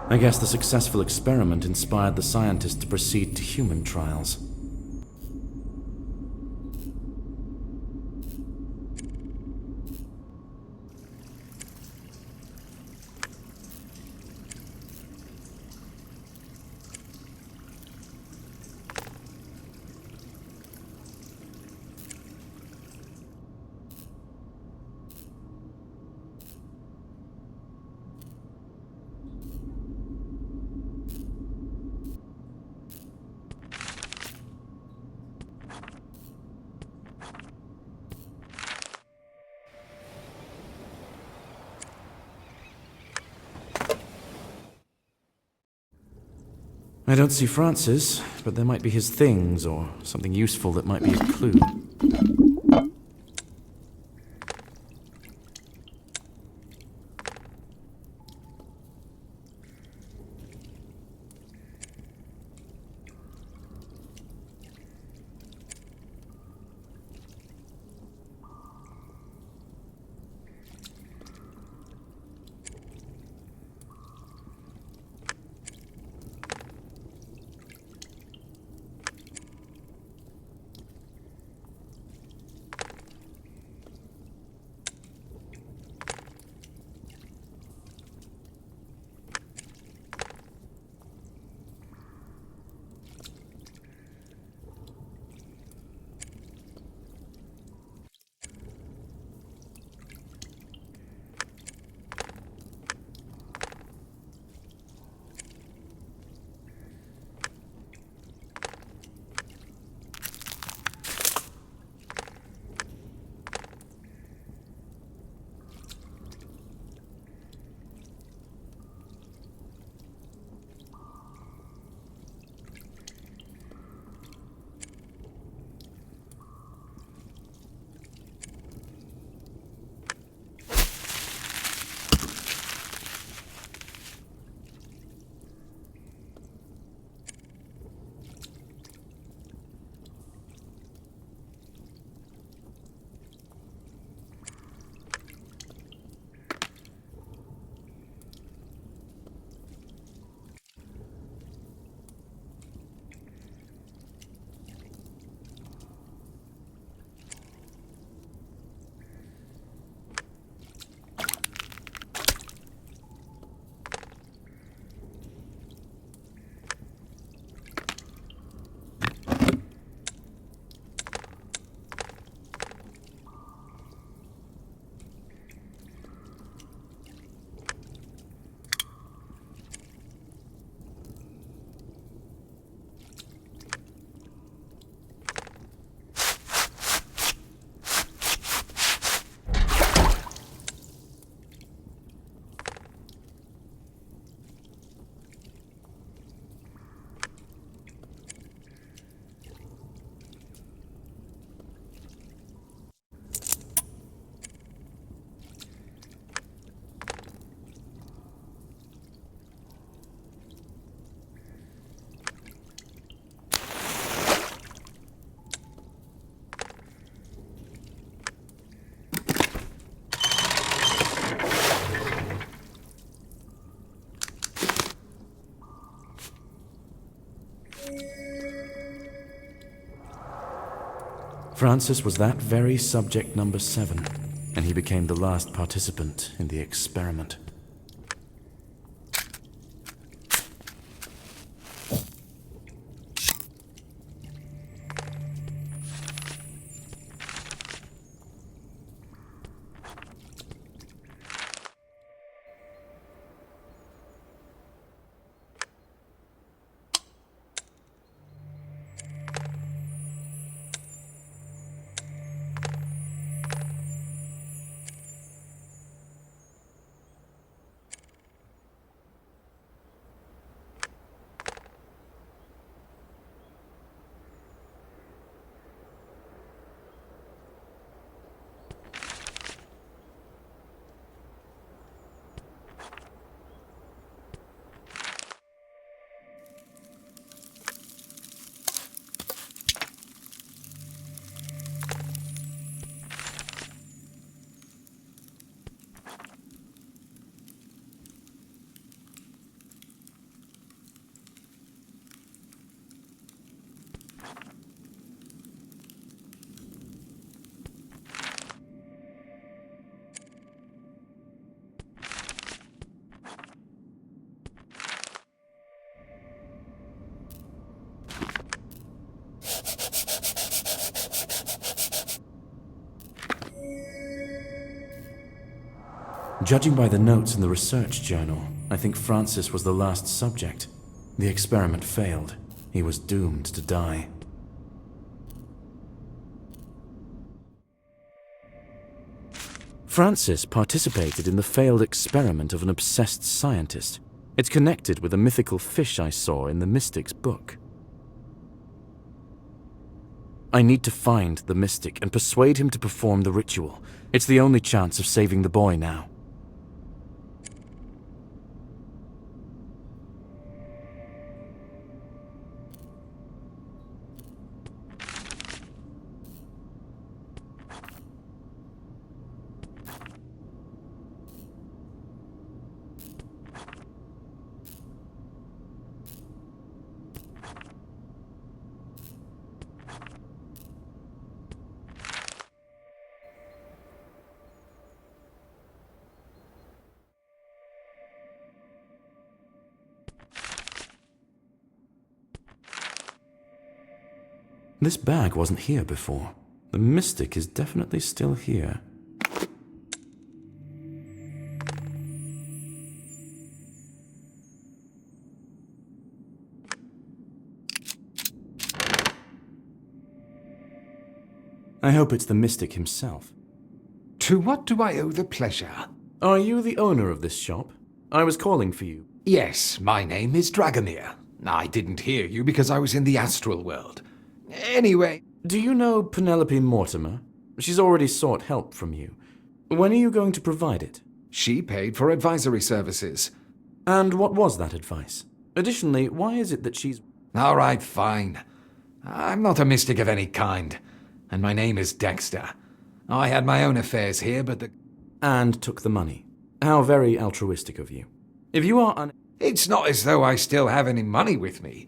I guess the successful experiment inspired the scientists to proceed to human trials. I don't see Francis, but there might be his things or something useful that might be a clue. Francis was that very subject number 7, and he became the last participant in the experiment. Judging by the notes in the research journal, I think Francis was the last subject. The experiment failed. He was doomed to die. Francis participated in the failed experiment of an obsessed scientist. It's connected with a mythical fish I saw in the Mystic's book. I need to find the Mystic and persuade him to perform the ritual. It's the only chance of saving the boy now. This bag wasn't here before. The Mystic is definitely still here. I hope it's the Mystic himself. To what do I owe the pleasure? Are you the owner of this shop? I was calling for you. Yes, my name is Dragomir. I didn't hear you because I was in the astral world. Anyway... Do you know Penelope Mortimer? She's already sought help from you. When are you going to provide it? She paid for advisory services. And what was that advice? Additionally, why is it that she's... All right, fine. I'm not a mystic of any kind. And my name is Dexter. I had my own affairs here, but the... And took the money. How very altruistic of you. If you are It's not as though I still have any money with me.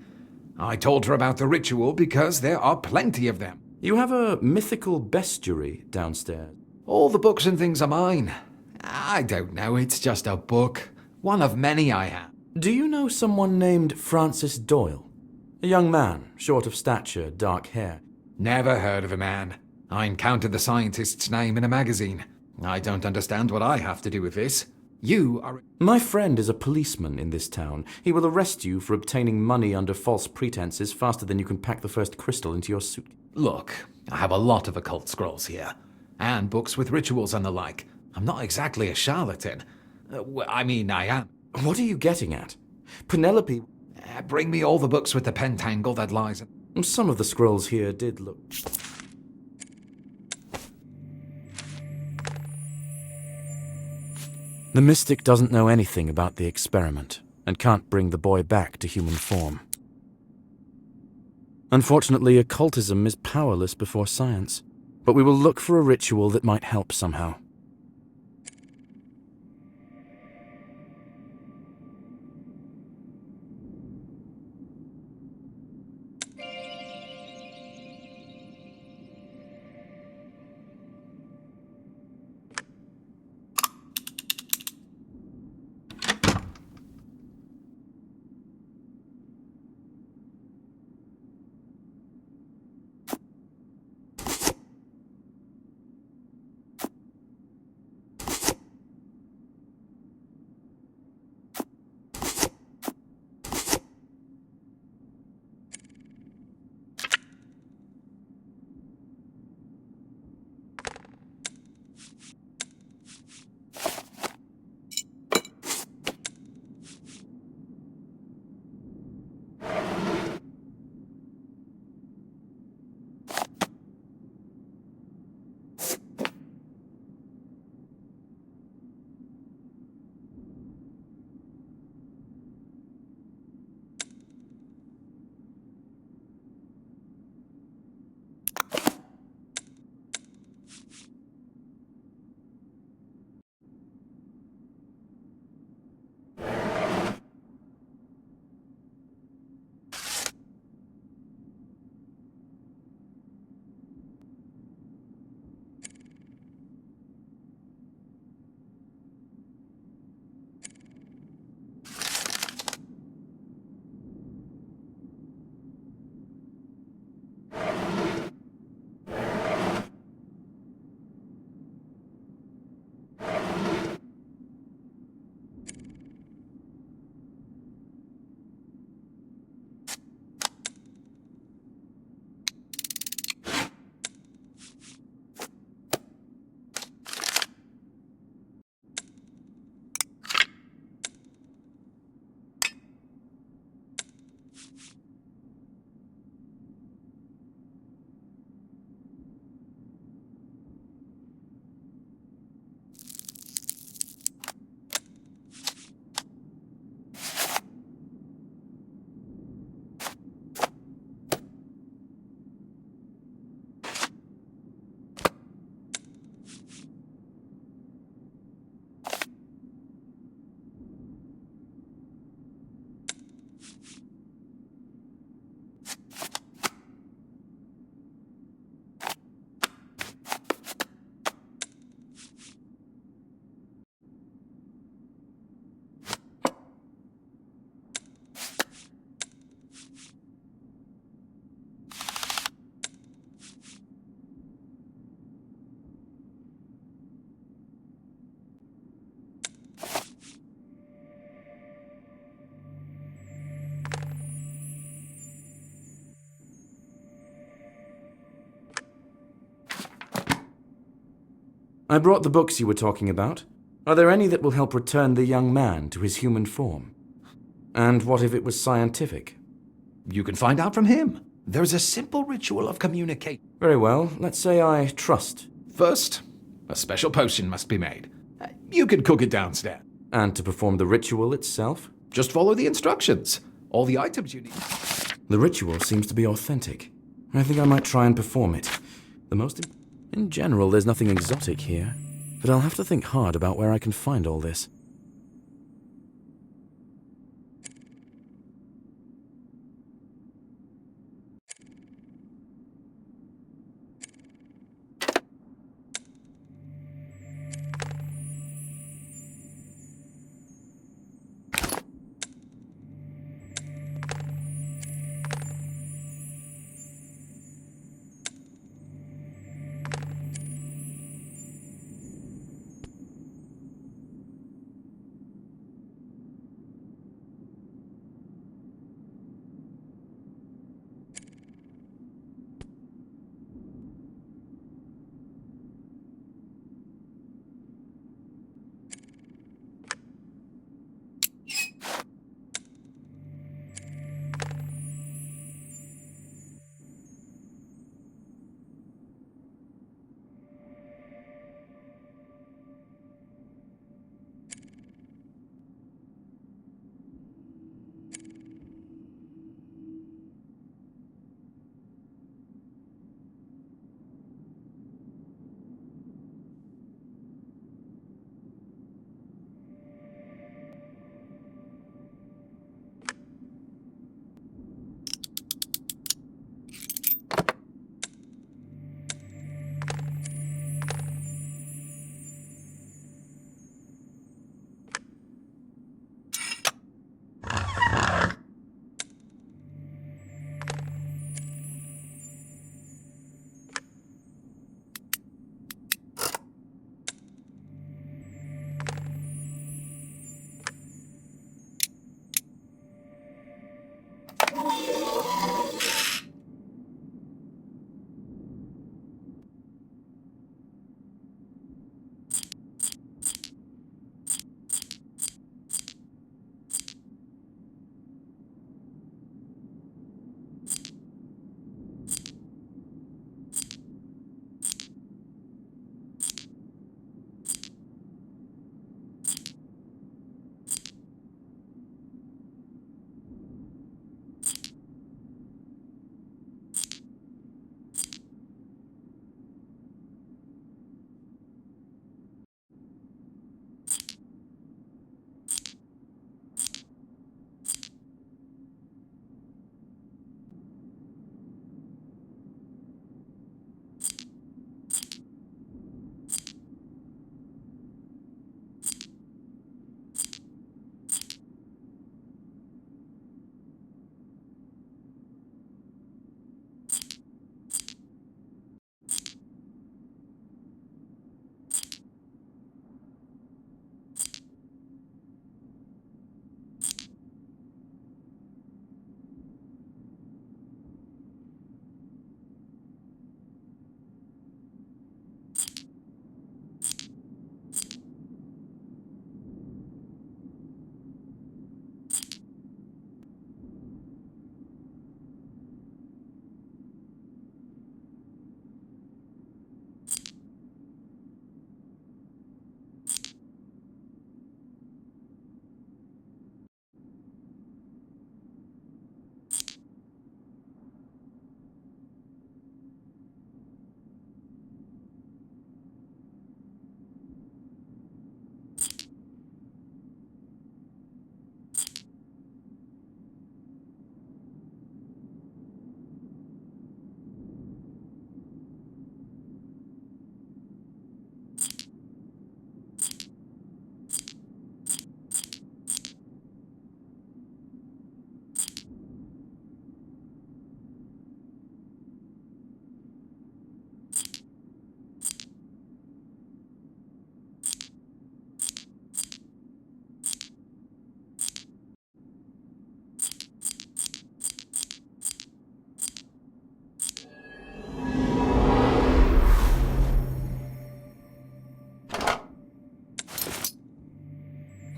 I told her about the ritual because there are plenty of them. You have a mythical bestiary downstairs. All the books and things are mine. I don't know, it's just a book. One of many I have. Do you know someone named Francis Doyle? A young man, short of stature, dark hair. Never heard of a man. I encountered the scientist's name in a magazine. I don't understand what I have to do with this. You are... My friend is a policeman in this town. He will arrest you for obtaining money under false pretenses faster than you can pack the first crystal into your suit. Look, I have a lot of occult scrolls here. And books with rituals and the like. I'm not exactly a charlatan. I am. What are you getting at? Penelope... Bring me all the books with the pentacle that lies in... Some of the scrolls here did look... The Mystic doesn't know anything about the experiment, and can't bring the boy back to human form. Unfortunately, occultism is powerless before science, but we will look for a ritual that might help somehow. I brought the books you were talking about. Are there any that will help return the young man to his human form? And what if it was scientific? You can find out from him. There's a simple ritual of communication. Very well, let's say I trust. First, a special potion must be made. You can cook it downstairs. And to perform the ritual itself? Just follow the instructions. All the items you need. The ritual seems to be authentic. I think I might try and perform it. In general, there's nothing exotic here, but I'll have to think hard about where I can find all this.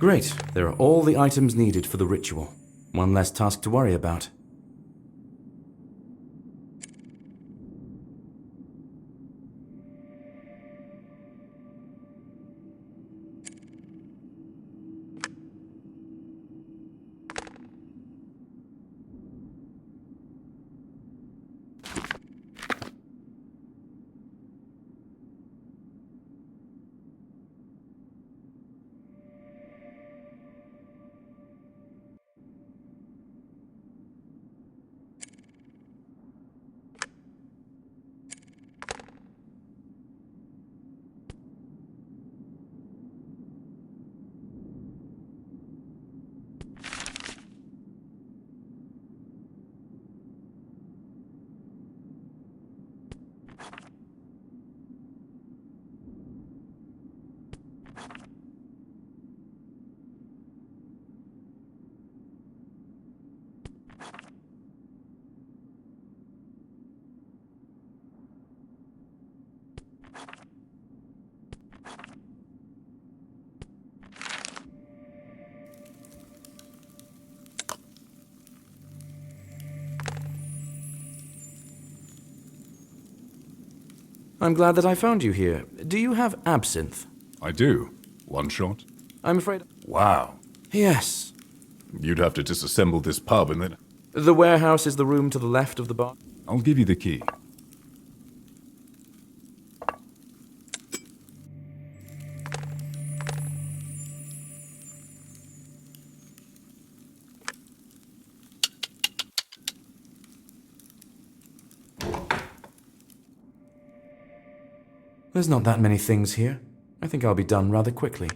Great, there are all the items needed for the ritual. One less task to worry about. I'm glad that I found you here. Do you have absinthe? I do. One shot? I'm afraid... Wow. Yes. You'd have to disassemble this pub and then... The warehouse is the room to the left of the bar. I'll give you the key. There's not that many things here. I think I'll be done rather quickly.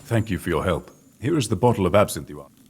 Thank you for your help. Here is the bottle of absinthe you asked.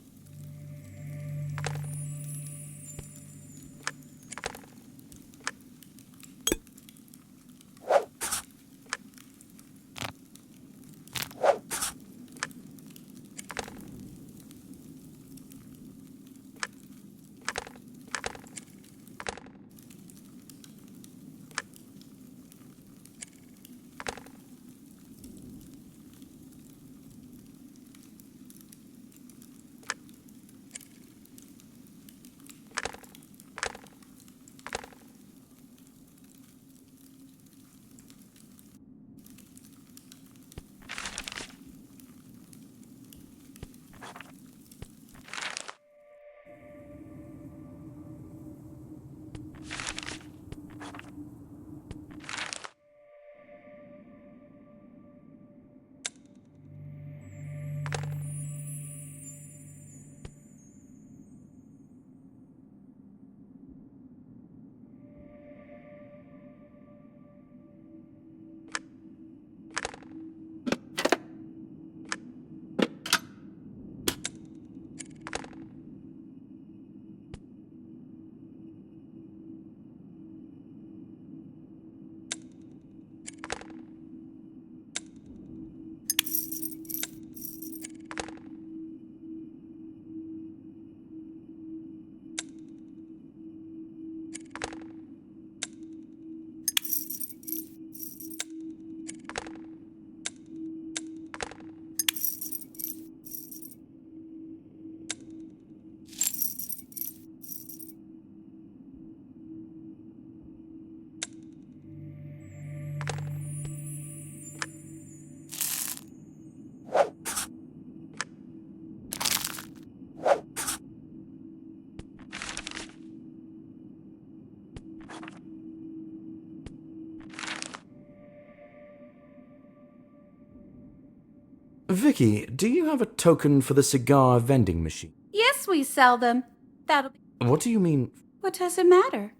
Vicky, do you have a token for the cigar vending machine? Yes, we sell them. That'll be. What do you mean? What does it matter?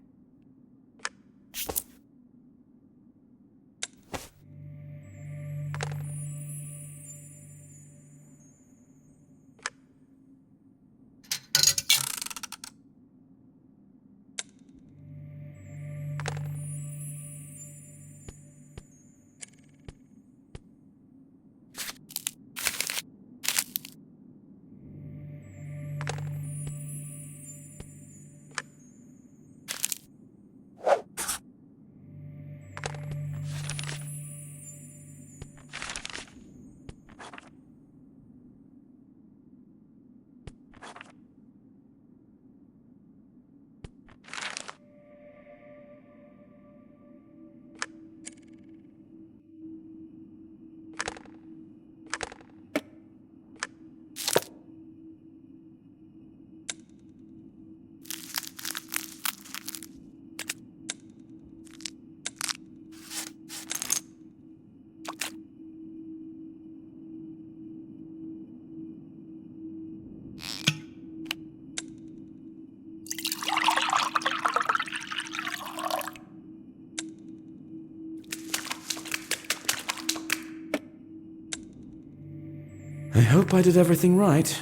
I hope I did everything right.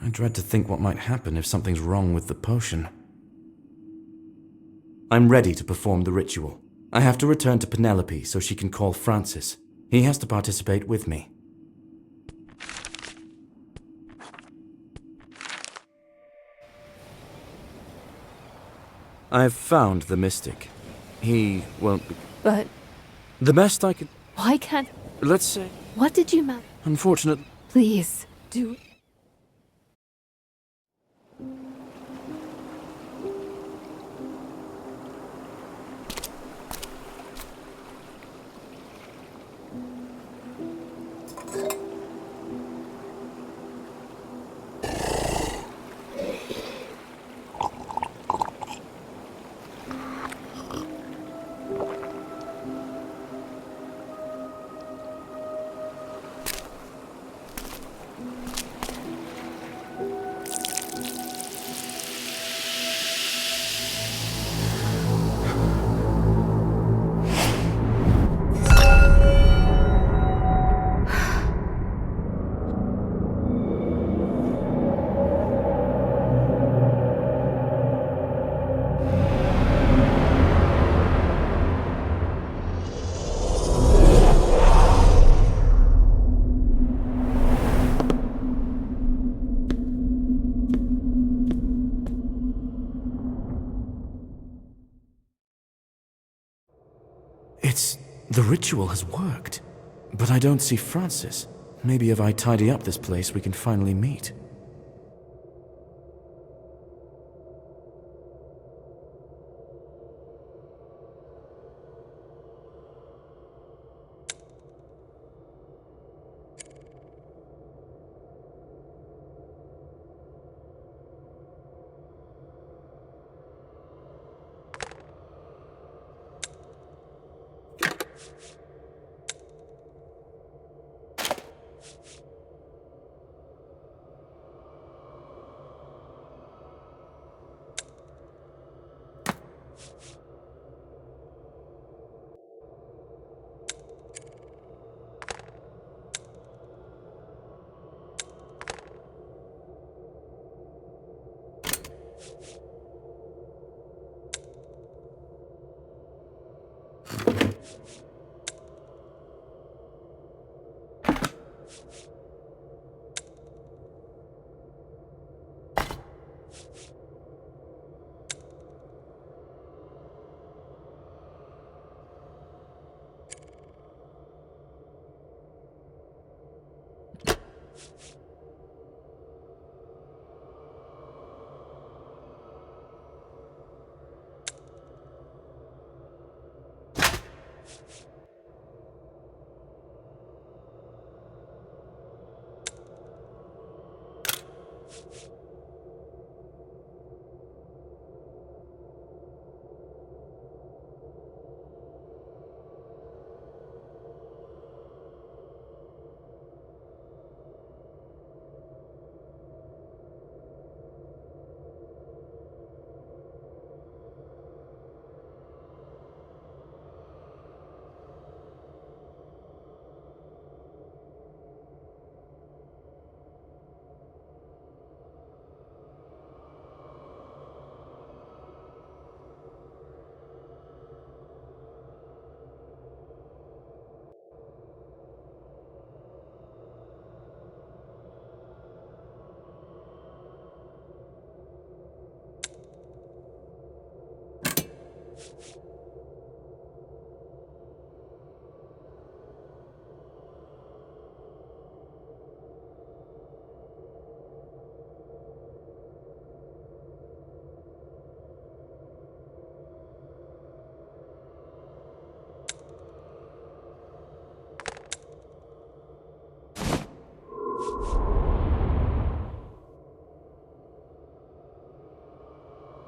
I dread to think what might happen if something's wrong with the potion. I'm ready to perform the ritual. I have to return to Penelope so she can call Francis. He has to participate with me. I've found the mystic. He won't be... But The best I could... why can't... Let's say... What did you manage? Unfortunately... Please, do... The ritual has worked. But I don't see Francis. Maybe if I tidy up this place, we can finally meet.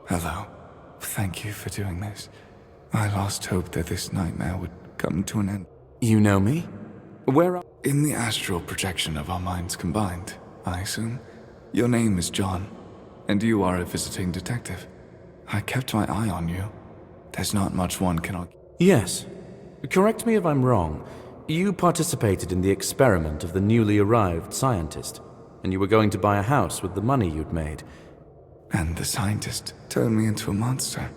Hello. Thank you for doing this. I lost hope that this nightmare would come to an end. You know me? Where are... In the astral projection of our minds combined, I assume. Your name is John, and you are a visiting detective. I kept my eye on you. There's not much one can argue. Yes. Correct me if I'm wrong. You participated in the experiment of the newly arrived scientist, and you were going to buy a house with the money you'd made. And the scientist turned me into a monster.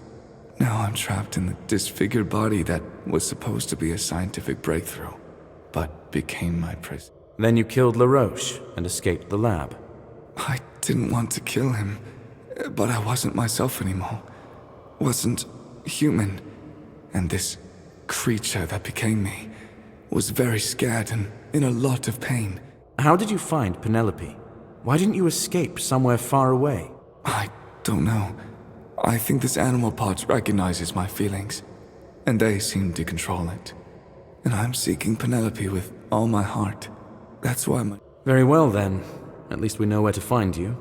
Now I'm trapped in the disfigured body that was supposed to be a scientific breakthrough, but became my prison. Then you killed LaRoche and escaped the lab. I didn't want to kill him, but I wasn't myself anymore. Wasn't human. And this creature that became me was very scared and in a lot of pain. How did you find Penelope? Why didn't you escape somewhere far away? I don't know. I think this animal part recognizes my feelings, and they seem to control it. And I'm seeking Penelope with all my heart. That's why my... Very well then. At least we know where to find you.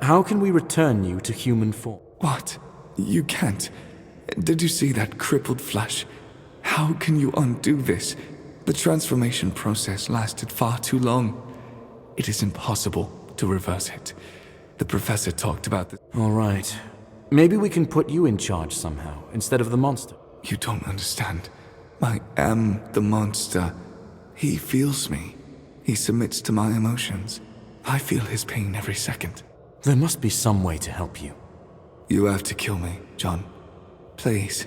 How can we return you to human form? What? You can't. Did you see that crippled flesh? How can you undo this? The transformation process lasted far too long. It is impossible to reverse it. The professor talked about this. All right. Maybe we can put you in charge somehow, instead of the monster. You don't understand. I am the monster. He feels me. He submits to my emotions. I feel his pain every second. There must be some way to help you. You have to kill me, John. Please.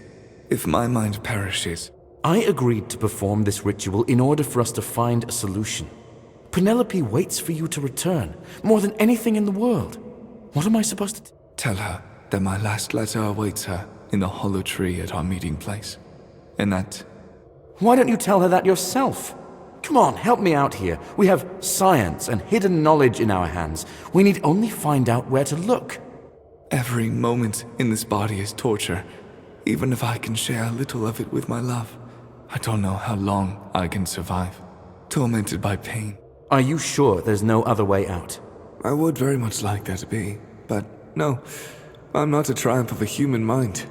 If my mind perishes... I agreed to perform this ritual in order for us to find a solution. Penelope waits for you to return, more than anything in the world. What am I supposed to... Tell her that my last letter awaits her in the hollow tree at our meeting place. And that Why don't you tell her that yourself? Come on, help me out here. We have science and hidden knowledge in our hands. We need only find out where to look. Every moment in this body is torture, even if I can share a little of it with my love. I don't know how long I can survive, tormented by pain. Are you sure there's no other way out? I would very much like there to be, but no, I'm not a triumph of a human mind.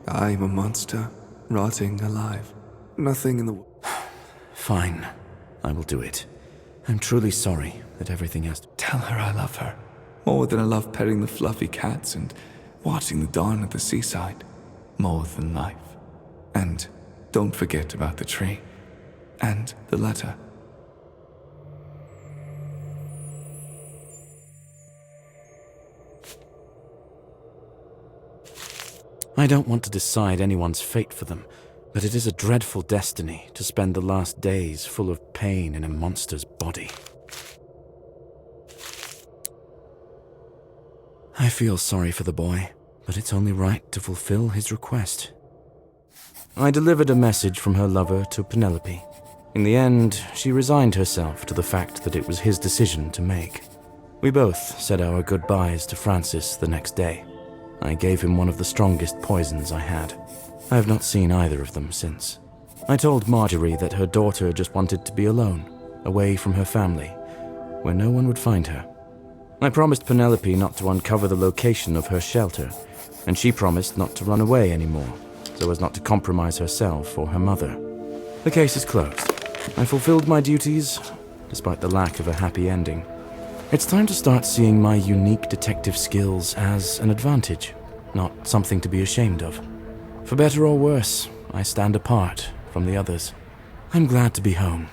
I'm a monster, rotting alive. Nothing in the world. Fine, I will do it. I'm truly sorry that everything has to... Tell her I love her, more than I love petting the fluffy cats and watching the dawn at the seaside. More than life. And don't forget about the tree. And the letter. I don't want to decide anyone's fate for them, but it is a dreadful destiny to spend the last days full of pain in a monster's body. I feel sorry for the boy, but it's only right to fulfill his request. I delivered a message from her lover to Penelope. In the end, she resigned herself to the fact that it was his decision to make. We both said our goodbyes to Francis the next day. I gave him one of the strongest poisons I had. I have not seen either of them since. I told Marjorie that her daughter just wanted to be alone, away from her family, where no one would find her. I promised Penelope not to uncover the location of her shelter, and she promised not to run away anymore, so as not to compromise herself or her mother. The case is closed. I fulfilled my duties, despite the lack of a happy ending. It's time to start seeing my unique detective skills as an advantage, not something to be ashamed of. For better or worse, I stand apart from the others. I'm glad to be home.